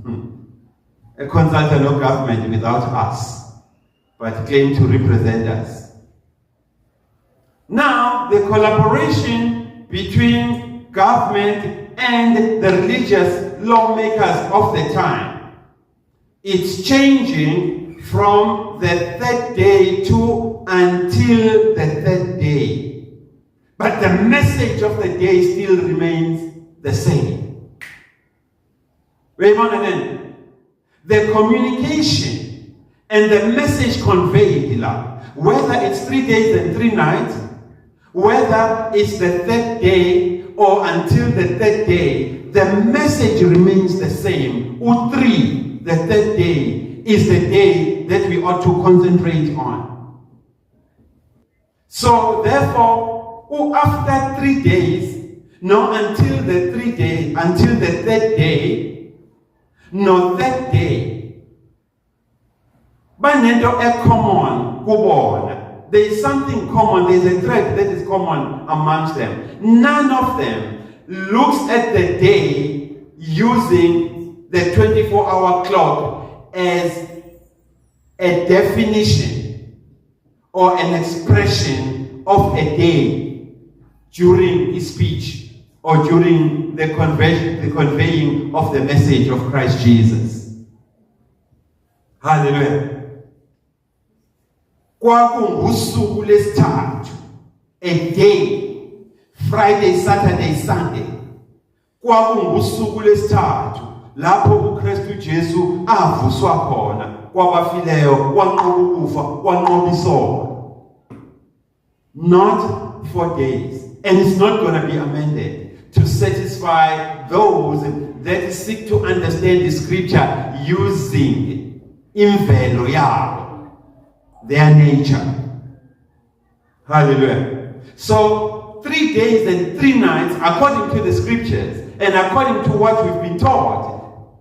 a consultant of government without us, but claimed to represent us. Now, the collaboration between government and the religious lawmakers of the time, it's changing from the 3rd day to until the 3rd day. But the message of the day still remains the same. The communication and the message conveyed, whether it's 3 days and 3 nights, whether it's the 3rd day or until the 3rd day, the message remains the same. U3, the 3rd day, is the day that we ought to concentrate on. So therefore, after 3 days, until the 3rd day, until the 3rd day, no 3rd day, banento e common kubona. There is something common, there is a thread that is common amongst them. None of them looks at the day using the 24-hour clock as a definition or an expression of a day during his speech or during the conveying of the message of Christ Jesus. Hallelujah. Kwakungusuku lesithathu, a day, Friday, Saturday, Sunday. Kwakungusuku lesithathu, lapho uKristu Jesu avuswa khona, kwabafileyo, wanqoba ukufa, wanqoba isono. Not 4 days, and it's not going to be amended to satisfy those that seek to understand the scripture using imvelo yabo, their nature. Hallelujah. So 3 days and 3 nights, according to the scriptures and according to what we've been taught,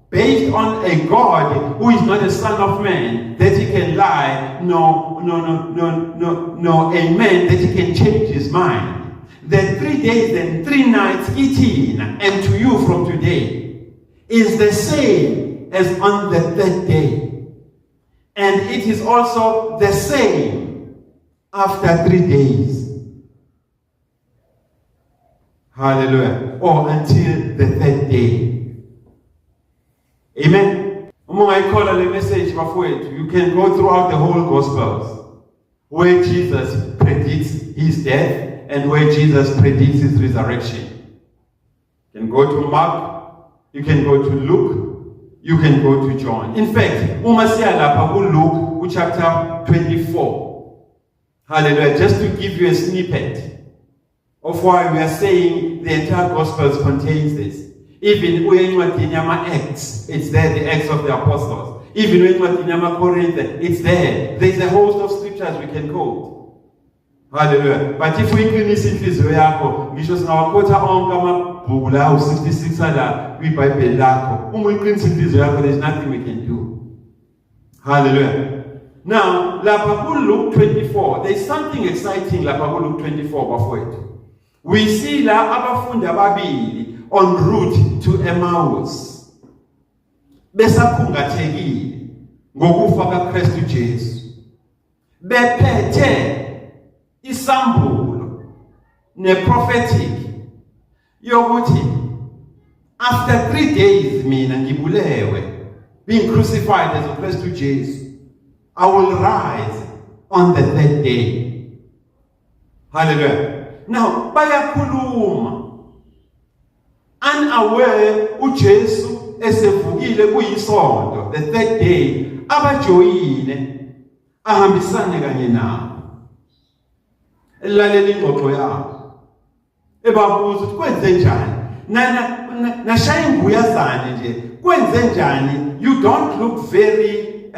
based on a God who is not a son of man, that he can lie, no, a man that he can change his mind. The 3 days and 3 nights eating and to you from today is the same as on the 3rd day. And it is also the same after 3 days. Hallelujah. Or until the 3rd day. Amen. You can go throughout the whole Gospels where Jesus predicts his death and where Jesus predicts his resurrection. You can go to Mark, you can go to Luke, you can go to John. In fact, Luke chapter 24. Hallelujah. Just to give you a snippet. of why we are saying the entire Gospels contains this. Even when Acts, it's there, the Acts of the Apostles. Even when Corinth, it's there. There's a host of scriptures we can quote. Hallelujah. But if we can listen to this, we should now quote our Bula 66 we Bible there's nothing we can do. Hallelujah. Now, Luke 24. There's something exciting Luke 24 before it. We see la abafunda babili on route to Emmaus. Besakhungathekile ngokufa kaKristu Jesu. Bephethe isambulo ne-prophetic yokuthi after 3 days mina ngibulewe being crucified as Kristu Jesu, I will rise on the 3rd day. Hallelujah. Now, bayakhuluma unaware uJesu esevukile kuyisonto the 3rd day abajoyine ahambisane kanye nabo elalela ingxoxo yabo ebabuza ukuthi kwenze njani na shaya inguyazane nje kwenze njani. You don't look very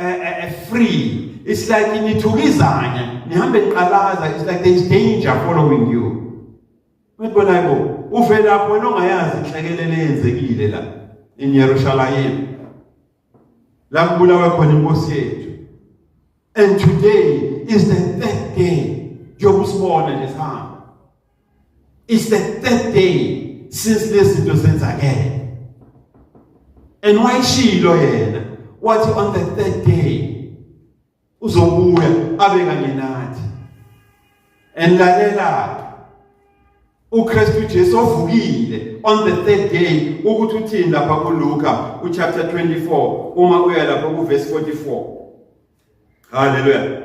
free. It's like nithukizanya nihambe niqalaza. It's like there's danger following you. Mabona yebo uvela lapho wena ongayazi inhlekelele yenzekile la in Jerusalem la kubulawa khona inkosi yethu. And today is the 3rd day. Jobusibona nje sihamba. It's the 3rd day since lesizinto senzakele. And why shilo yena wathi on the 3rd day uzobuya abe kanye nathi. And lalela uKristu Jesu ovukile on the 3rd day ukuthi uthini lapha kuLuka chapter 24 uma uya lapha ku verse 44. Hallelujah.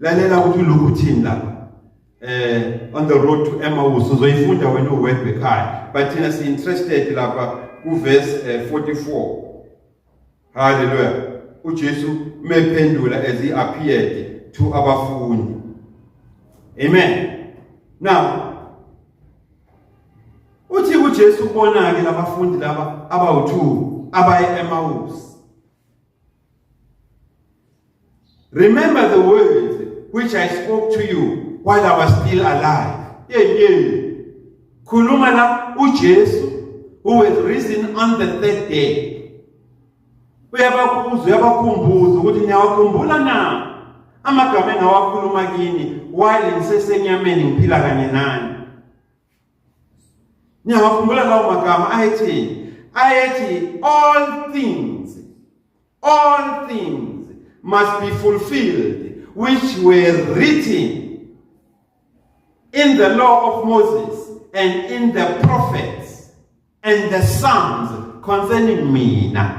Lalela ukuthi uLuka uthini lapha on the road to Emmaus uzoyifunda wena uwedwa ekhaya, but thina si interested lapha ku verse 44. Hallelujah. uJesu mephendula as he appeared to abafundi. Amen. Now uthi uJesu ubona ke labafundi laba abawu2 abaye Emmaus. Remember the words which I spoke to you while I was still alive. Khuluma la uJesu who was risen on the 3rd day. Uyabakhumbuza ukuthi niyawakhumbula na amagama engawakhuluma kini while ngisesenyameni ngiphila kanye nani. Niyawakhumbula lawo magama ayethi all things must be fulfilled which were written in the law of Moses and in the prophets and the Psalms concerning mina.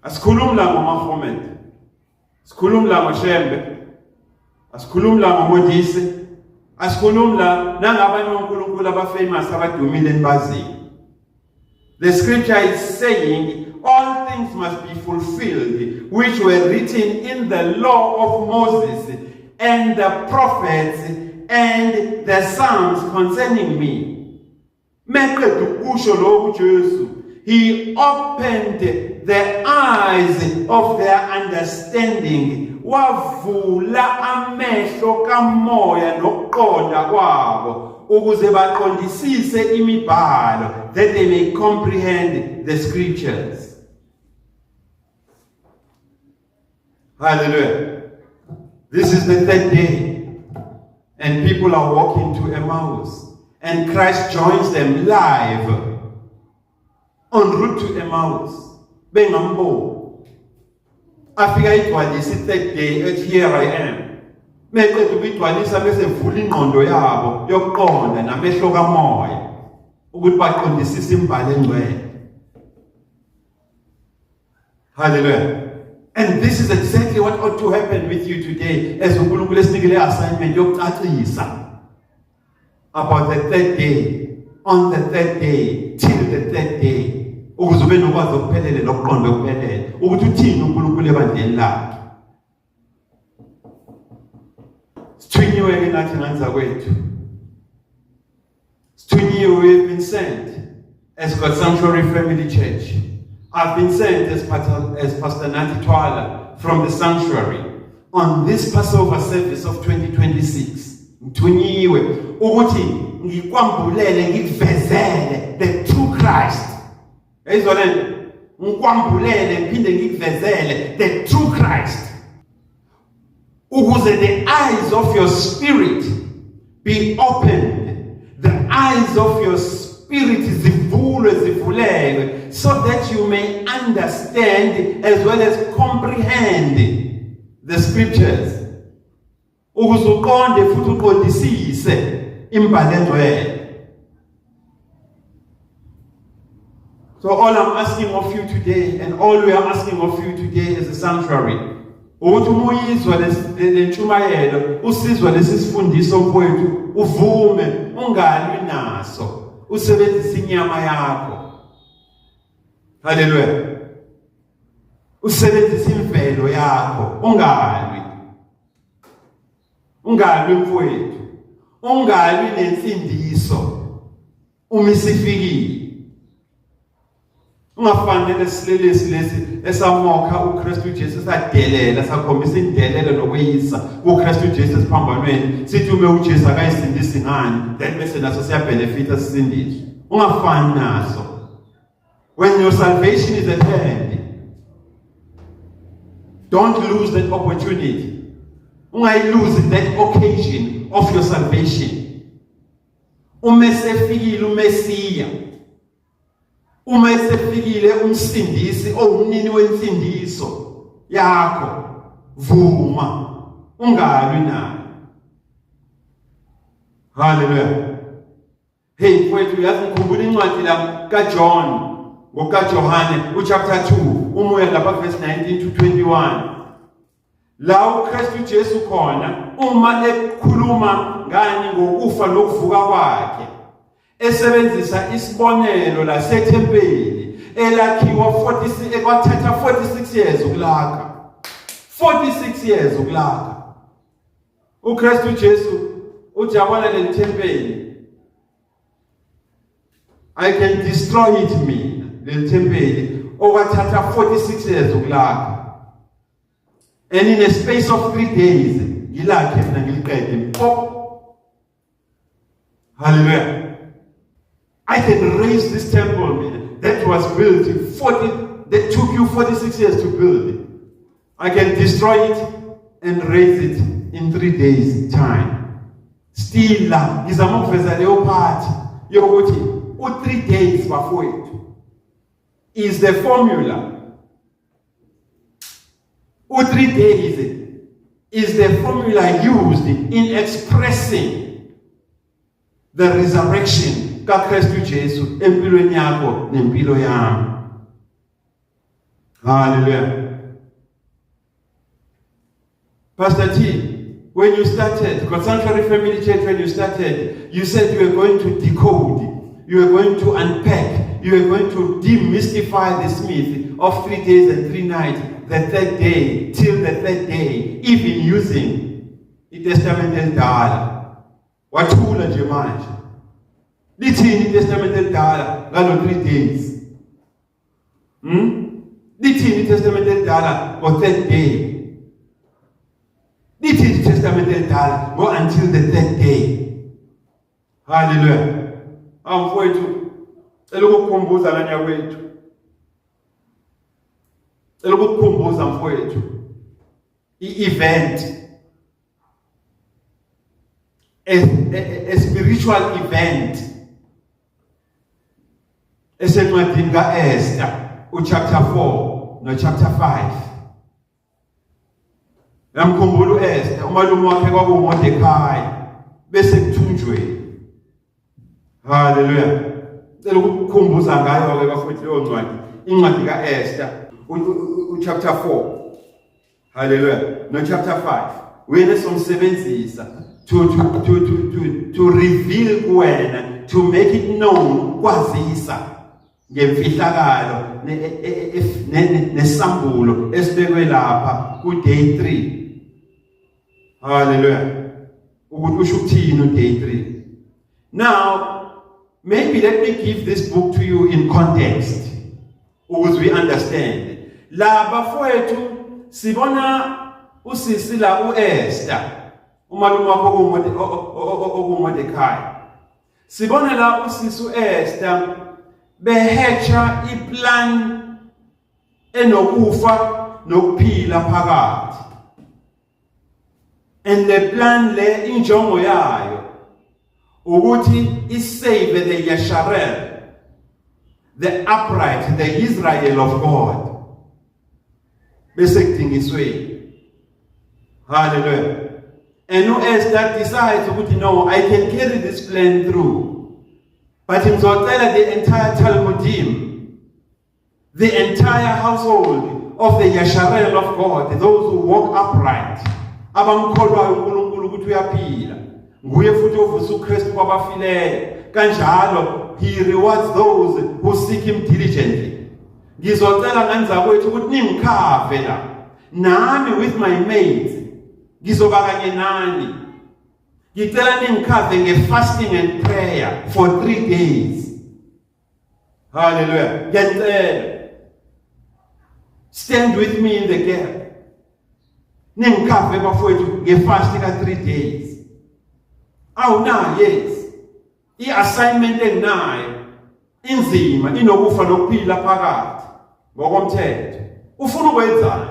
Asikhulumi ngoMahomet, asikhulumi ngoShembe, asikhulumi ngoModise, asikhulumi nangabanye onkulunkulu abafamous abadumile enibazini. The scripture is saying all things must be fulfilled which were written in the law of Moses and the prophets and the Psalms concerning me. Meqeda ukusho lo uJesu, he opened the eyes of their understanding. Wavula amehlo kamoya nokuqonda kwabo ukuze baqondisise imibhalo, that they may comprehend the scriptures. Hallelujah. This is the 3rd day and people are walking to Emmaus and Christ joins them live en route to Emmaus. Bengambo afika igcwalisa 3rd day at here I am. Meqeda ukugcwalisa bese vula ingqondo yabo yokuqonda namehlo kamoya ukuthi baqondisise imbali engcwele. Hallelujah. And this is exactly what ought to happen with you today as uNkulunkulu esinikele assignment yokucacisa about the 3rd day, on the 3rd day, till the 3rd day. Ukuze ube nokwazi ukuphelele nokuqonda ukuphelele ukuthi uthini uNkulunkulu ebandleni lakhe. Sithwinyiwe ke nathi ngenza kwethu. you, we've been sent as God's Sanctuary Family Church. I've been sent as Pastor Nati Twala from the sanctuary on this Passover service of 2026. Mthunyiwe ukuthi ngikwambulele ngikuvezele the true Christ. Yayizolena ngikwambulele ngiphinde ngikuvezele the true Christ. Ukuze the eyes of your spirit be opened, the eyes of your spirit zivuleke, so that you may understand as well as comprehend the scriptures. Ukuze uqonde futhi uqondisise imbali engcwele. So all I'm asking of you today, and all we are asking of you today as a sanctuary, ukuthi umuyizwa lentshumayelo, usizwa lesisifundiso mfowethu, uvume, ungalwi naso, usebenzise inyama yakho. Hallelujah. Usebenzise imvelo yakho, ungalwi. Ungalwi mfowethu. Ungalwi nensindiso. Umisifikile. Ungafanele silelesi lesi esamokha uKristu Jesu sadelela sakhombisa indelelo nokweyisa uKristu Jesu siphambanweni sithi ume uJesu akayisindisi ngani then bese naso siya benefita sisindiswe. Ungafani naso. When your salvation is at hand, don't lose that opportunity. Lose that occasion of your salvation. Umesefikile uMesiya. Uma esefikile umsindisi umnini wensindiso yakho, vuma, ungalwi naye. Hallelujah. Hey mfowethu, uyazi ngikhumbula incwadi la kaJohn ngokaJohane chapter 2 umoya lapha verse 19 to 21. La uKristu Jesu khona uma ekhuluma ngani ngokufa lokuvuka kwakhe, esebenzisa isibonelo la sethempeli elakhiwa 46 ekwathatha 46 years ukulakha. 46 years ukulakha. uKristu Jesu uthi yabona le thempeli, I can destroy it mina le thempeli okwathatha 46 years ukulakha, and in a space of 3 days ngilakhe mina ngiliqede. Hallelujah. I can raise this temple that was built that took you 46 years to build. I can destroy it and raise it in 3 days time. Still la ngizama ukuveza leyo part yokuthi 3 days bafowethu is the formula. 3 days is the formula used in expressing the resurrection kaKristu Jesu empilweni yakho nempilo yami. Hallelujah. Pastor T, when you started God's Sanctuary Family Church, when you started, you said you were going to decode, you were going to unpack, you were going to demystify this myth of 3 days and 3 nights, the third day till the third day, even using the Testament elidala. Wathula nje manje. Lithini iTestament elidala ngalo 3 days? Lithini iTestament elidala ngo 3rd day? Lithini iTestament elidala go until the 3rd day? Hallelujah. Mfowethu elokukhumbuza ngani yakwethu. Elokukhumbuza mfowethu i-event, a spiritual event esencwadini kaEsther chapter 4 no chapter 5. Yamkhumbula uEsther umalume wakhe kwakuMordekhai bese kuthunjweni. Hallelujah. Cela ukukhumbuza ngayo ke bafowethu leyo ncwadi, incwadi kaEsther chapter 4. Hallelujah. No chapter 5. Wena somsebenzisa to reveal kuwena, to make it known, kwazisa ngemfihlakalo nesambulo esibekwe lapha ku day 3. Hallelujah. Ukuthi usho ukuthini day 3. Now maybe let me give this book to you in context, because we understand. La bafowethu sibona usisi la uEsther, umalume wakho okungoMordekhai. Sibona la usisi uEsther behecha iplan enokufa nokuphila phakathi. And the plan le injongo yayo ukuthi isave the Yasharel, the upright, the Israel of God. Bese kudingiswe. Hallelujah. And uEsther decides ukuthi no, I can carry this plan through. But ngizocela the entire Talmudim, the entire household of the Yasharel of God, those who walk upright, abamkholwayo uNkulunkulu ukuthi uyaphila, nguye futhi ovusa uKristu kwabafileyo, kanjalo he rewards those who seek him diligently. Ngizocela nganizakwethu ukuthi ningikhave la, nami with my mates ngizoba kanye nani. Ngicela ningikhave nge-fasting and prayer for 3 days. Hallelujah. Ngiyacela, stand with me in the gap. Ningikhave bafowethu nge-fast ka 3 days. Na yes, i-assignment enginayo inzima, inokufa nokuphila phakathi ngokomthetho. Ufuna ukwenzani?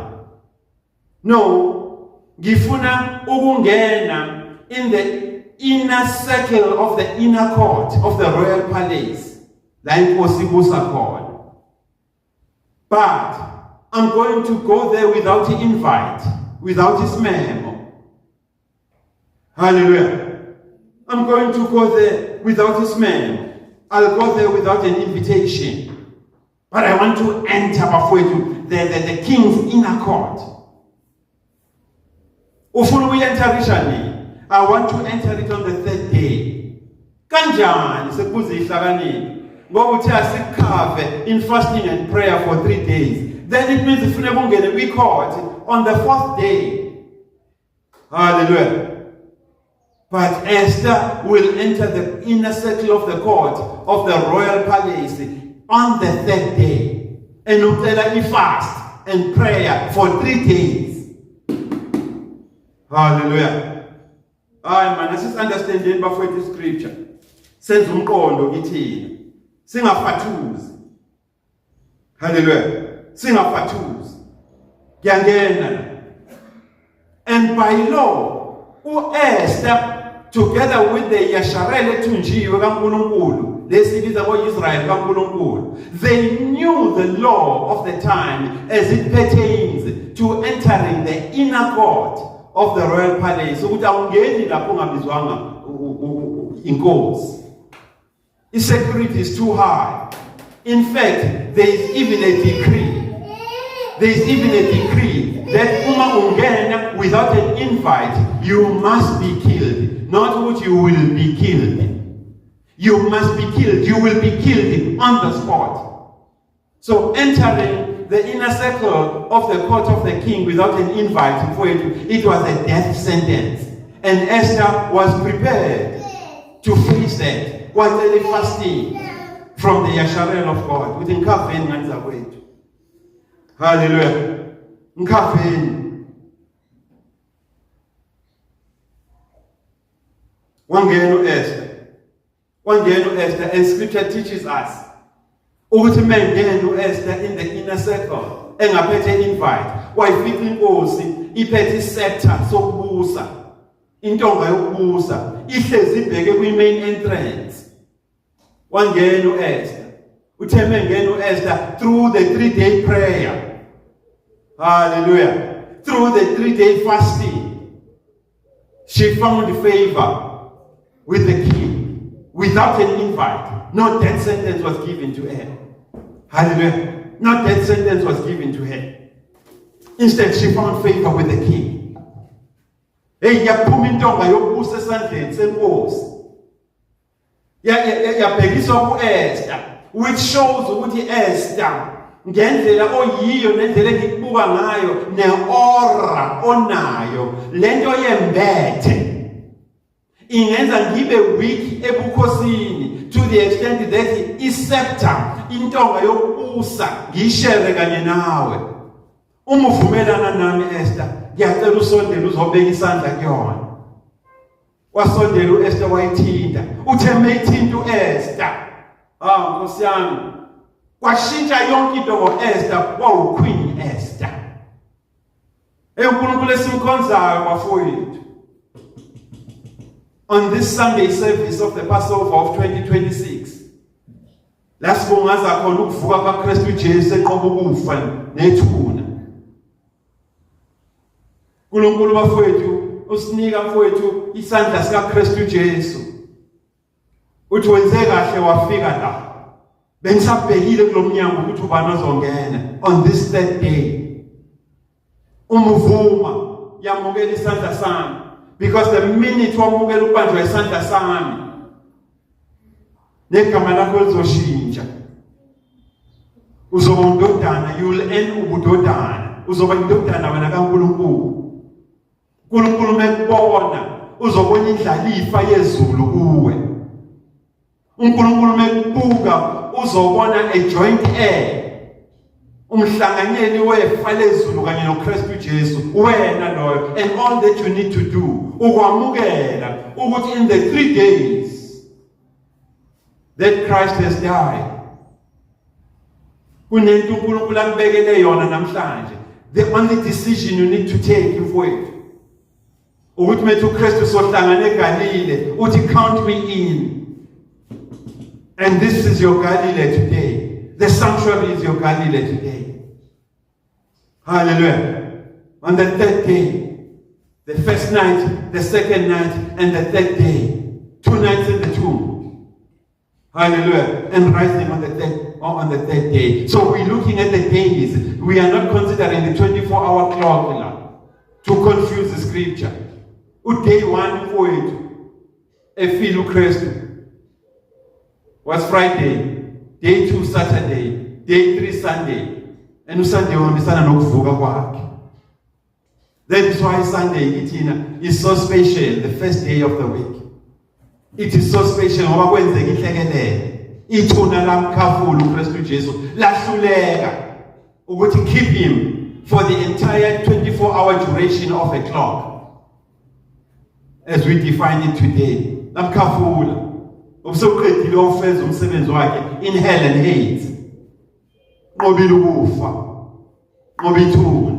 No, ngifuna ukungena in the inner circle of the inner court of the royal palace, la inkosi ibusa khona. But I'm going to go there without the invite, without his memo. Hallelujah. I'm going to go there without his memo. I'll go there without an invitation. But I want to enter the king's inner court. Ufuna uyenterisha nini? I want to enter it on the 3rd day. Kanjani sekuze ihlakaniphe? Ngoba uthi asikhave in fasting and prayer for 3 days. Then it means ufuna kungene kwi-court on the 4th day. Hallelujah. But Esther will enter the inner circle of the court of the royal palace on the 3rd day. And ucela fast and prayer for 3 days. Hallelujah. Man, let's just understand the bafowethu scripture. Senza umqondo kithina. Singafathuzi. Hallelujah. Singafathuzi. Kuyangena. And by law, uEsther together with the Yasharel ethunjiwe kaNkulunkulu, lesibiza ko-Israel kaNkulunkulu, they knew the law of the time as it pertains to entering the inner court of the royal palace. Ukuthi awungeni lapho ungabizwanga inkosi. Insecurity is too high. In fact, there is even a decree. There is even a decree that uma ungena without an invite, you must be killed. Not what you will be killed. You must be killed. You will be killed on the spot. So entering the inner circle of the court of the king without an invite, it was a death sentence. And Esther was prepared to face that while fasting from the Yasharel of God. Within Kaveni Nanzawet. Hallelujah. Nkaveni. Wangenu Esther, and scripture teaches us ukuthi mengenu Esther in the inner circle engaphethe invite, wayifika inkosi iphethe iscepter sokubusa, intonga yokubusa ihlezi ibheke kwi-main entrance. Wangenu Esther, uthe mengenu Esther through the 3-day prayer. Hallelujah. Through the 3-day fasting, she found favor with the king without an invite. No death sentence was given to her. Hallelujah. No death sentence was given to her. Instead, she found favor with the king. Hey, yaphuma intonga yokubusa esandleni senkosi. Yabhekiswa ku-Esther, which shows ukuthi Esther ngendlela oyiyo nendlela engikubuka ngayo ne-aura onayo, lento yembethe ingenza ngibe weak ebukhosini, to the extent that iscepter intonga yokubusa ngishare kanye nawe. Uma uvumelana nami Esther, ngiyacela usondele uzobeka isandla kuyona. Wasondela uEsther wayithinta. Uthe mayithinta uEsther. Nkosi yami. Kwashintsha yonke into ngoEsther, kwakuQueen Esther. uNkulunkulu esimkhonzayo bafowethu. On this Sunday service of the Passover of 2026, lasibongaza khona ukuvuka kaKristu Jesu eqoba ukufa nethuna. uNkulunkulu bafowethu usinika mfowethu isandla sikaKristu Jesu. Uthi wenze kahle wafika la. Bengisabhekile kulomnyango ukuthi ubani ozongena on this third day. Umuvuma yamukela isandla sami. Because the minute wamukela ubanjwa isandla sami, negama lakho lizoshintsha. Uzoba indodana, you will end ubudodana. Uzoba indodana wena kaNkulunkulu. uNkulunkulu mekubona, uzobona indlalifa yezulu kuwe. uNkulunkulu mekubuka, uzobona a joint heir. Umhlanganyeli wefa lezulu kanye noKristu Jesu wena loyo, and all that you need to do ukwamukela ukuthi in the 3 days that Christ has died, kunento uNkulunkulu akubekele yona namhlanje. The only decision you need to take mfowethu ukuthi methu uKristu sohlangana eGalile uthi count me in, and this is your Galilee today. The sanctuary is your Galilee today. Hallelujah. On the third day, the first night, the second night, and the third day, 2 nights in the tomb. Hallelujah. And rising on the third day. So we're looking at the days. We are not considering the 24-hour clock now to confuse the scripture. Day 1 for it, Efilu Christ was Friday. Day 2 Saturday, day 3 Sunday, and Sunday wahambisana nokuvuka kwakhe. That is why Sunday is so special, the first day of the week. It is so special ngoba kwenzeka inhlekelele. Ithuna lamkhafula uKristu Jesu lahluleka ukuthi keep him for the entire 24-hour duration of a clock, as we define it today. Lamkhafula ubusoqedile ofeza umsebenzi wakhe in hell and hate. Nqobile ukufa, nqoba ithuna.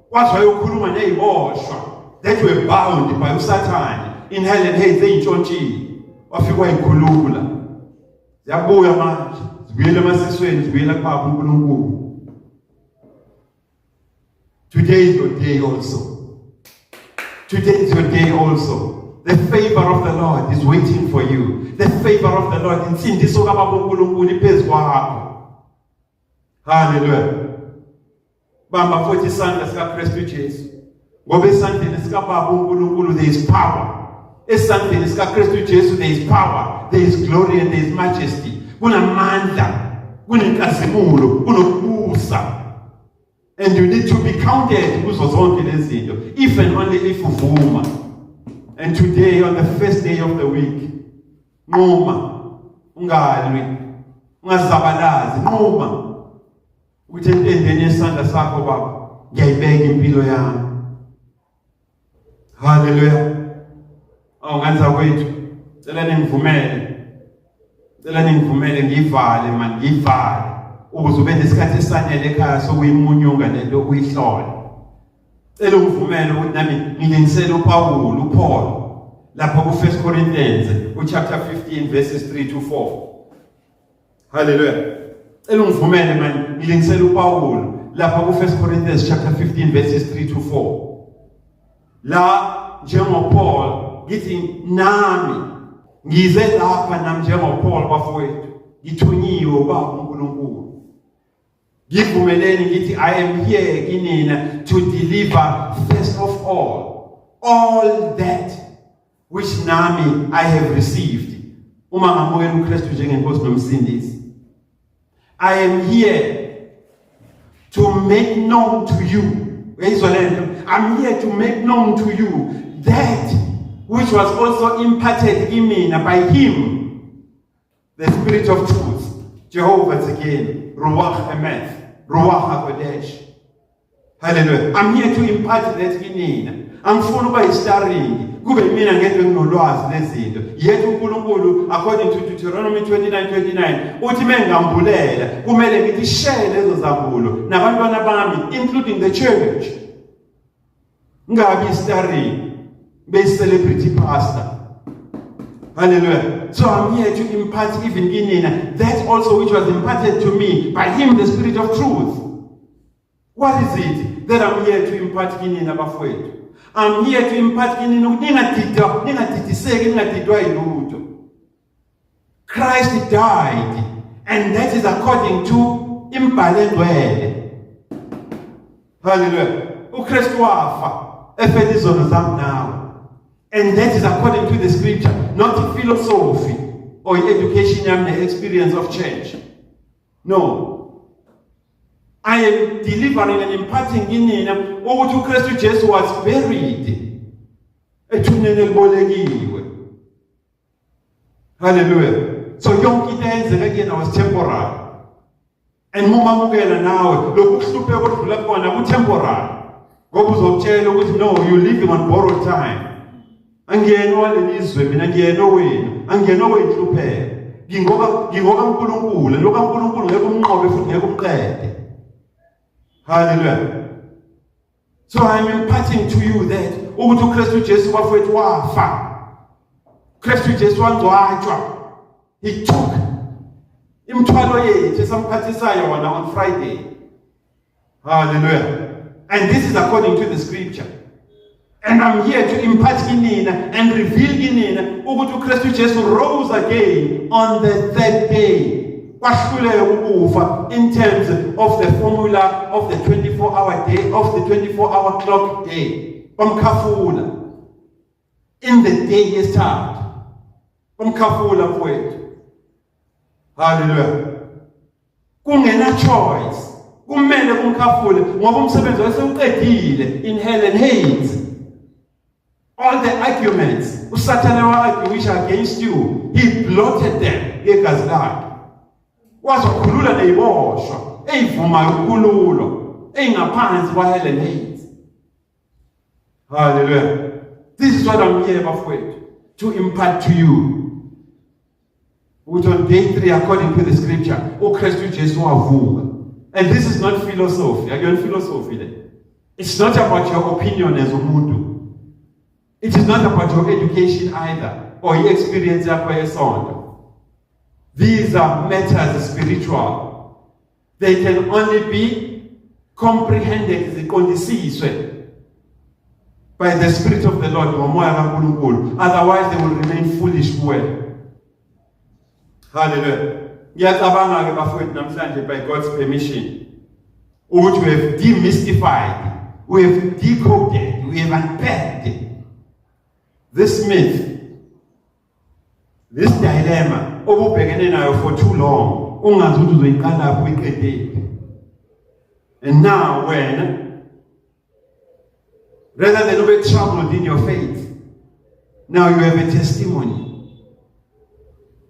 Kwathi wayokhuluma neziboshwa that were bound by uSathane in hell and hate, zeyintshontshile. Wafika wayikhulula. Ziyabuya manje, zibuyele emasisweni, zibuyele kuBaba uNkulunkulu. Today is your day also. Today is your day also. The favor of the Lord is waiting for you. The favor of the Lord insindiso kaBaba uNkulunkulu iphezu kwakho. Hallelujah. Bamba futhi isandla sikaKristu Jesu. Ngoba esandleni sikaBaba uNkulunkulu there is power. Esandleni sikaKristu Jesu there is power, there is glory, and there is majesty. Kunamandla, kunenkazimulo, kunokubusa. And you need to be counted kuzo zonke lezi zinto, if and only if uvuma. And today, on the first day of the week, nquma, ungalwi, ungazabalazi, nquma. Ukuthi entendeni yesandla sakho Baba, ngiyayibeka impilo yami. Hallelujah. Nganza kwethu, cela ningivumele ngivale man, ngivale. Ukuze ube nesikhathi esanele ekhaya sokuyimunyunga lento uyihlola. Cela ungivumele ukuthi nami ngilingisele uPaul lapho ku 1 Corinthians chapter 15 verses 3 to 4. Hallelujah. Cela ungivumele man ngilingisele uPaul lapho ku 1 Corinthians chapter 15 verses 3 to 4. La njengoPaul ngithi nami ngize lapha nami njengoPaul bafowethu ngithunyiwe uBaba uNkulunkulu. Ngivumeleni ngithi I am here kinina to deliver first of all that which nami I have received. Uma ngamukela uKristu njengenkosi nomsindisi. I am here to make known to you. I'm here to make known to you that which was also imparted in me by him The Spirit of truth. Jehovah's again. Ruach Emeth. Ruach HaKodesh. Hallelujah. I'm here to impart that in. Angifuna ukuba yi-starring. Kube mina ngedwe nginolwazi lezinto. Yet uNkulunkulu according to Deuteronomy 29:29 uthi mengambulela kumele ngithi share lezo zambulo nabantwana bami including the church. Ngabi starring be celebrity pastor. Hallelujah. So I'm here to impart even in that also which was imparted to me by him, the Spirit of truth. What is it that I'm here to impart in abafowethu? I'm here to impart in Christ died, and that is according to imbhalwe. Hallelujah. uKristu wafa efedizono zam now. And that is according to the scripture, not philosophy or education and the experience of church. No. I am delivering and imparting in him over to Christ Jesus was buried. Hallelujah. So young kids again was temporary. And mumamukela now, look super what you love temporary. No, you live on borrowed time. Angiyena lelizwe mina ngiyena wenu angiyena wethuphela ngingoba uNkulunkulu lokho uNkulunkulu ngeke umnqobe futhi ngeke umqede. Hallelujah. So I am imparting to you that ukuthi uKristu Jesu wafethu wafa. uKristu Jesu wangcwatshwa. He took imthwalo yethu esamphathisayo wona on Friday. Hallelujah. And this is according to the scripture. And I'm here to impart in and reveal in ukuthi uKristu Jesu rose again on the third day. In terms of the formula of the 24-hour day, of the 24-hour clock day. In the day you start. Hallelujah. Kungena choice. Kumele kumkhafule ngoba umsebenzi wayesewuqedile in hell and hate. All the arguments uSathane wa-argue against you, he blotted them ngegazi lakhe. Wazokhulula neyiboshwa eyivumayo ukhululo eyingaphansi kwa-hell and hate. Hallelujah. This is what I'm here bafowethu to impart to you. Which on day 3 according to the scripture uKristu Jesu wavuka. And this is not philosophy. Again, philosophy there. It's not about your opinion as umuntu. It is not about your education either, or your experience yakho yesonto. These are matters spiritual. They can only be comprehended by the Spirit of the Lord. Otherwise, they will remain foolish well. Hallelujah. By God's permission, which we have demystified, we have decoded, we have unpacked this myth, this dilemma, for too long. And now, when rather than be troubled in your faith, now you have a testimony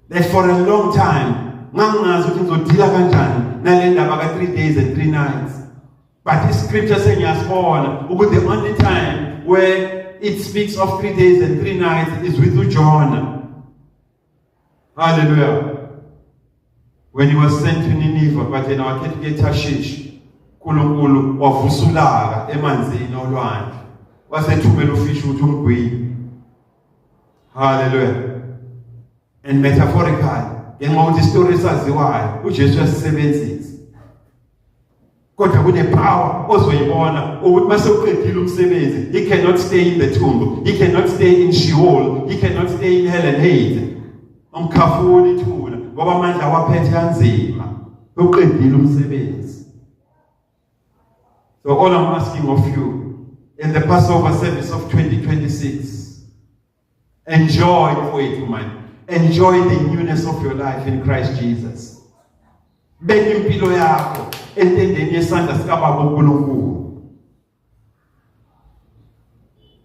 that for a long time, 3 days and 3 nights. But this scripture saying as born, the only time where it speaks of 3 days and 3 nights is with John. Hallelujah. When he was sent to Nineveh, but in our Ketike Tashish, Kulukulu of Usulaga, Emanzi, no land, was a 2 fish with Umqui. Hallelujah. And metaphorically, in Mount Stories as the why, which is just 7:6. God with the power, also in honor, or with myself, he cannot stay in the tomb, he cannot stay in Sheol, he cannot stay in hell and hate. I'm careful tool, government our petanzima, who can deal So all I'm asking of you in the Passover service of 2026, enjoy for it, man. Enjoy the newness of your life in Christ Jesus. Beka impilo yakho entendeni yesandla sikaBaba uNkulunkulu.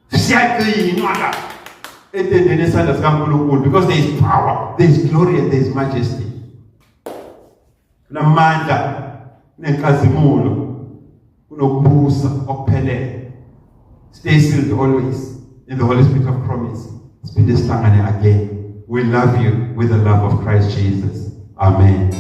Siyaqinwa la. etendeni esandla sikaNkulunkulu, because there is power, there is glory, and there is majesty. Kunamandla, kunenkazimulo, kunokubusa okuphelele. Stay sealed always in the Holy Spirit of promise. Siphinde sihlangane again. We love you with the love of Christ Jesus. Amen.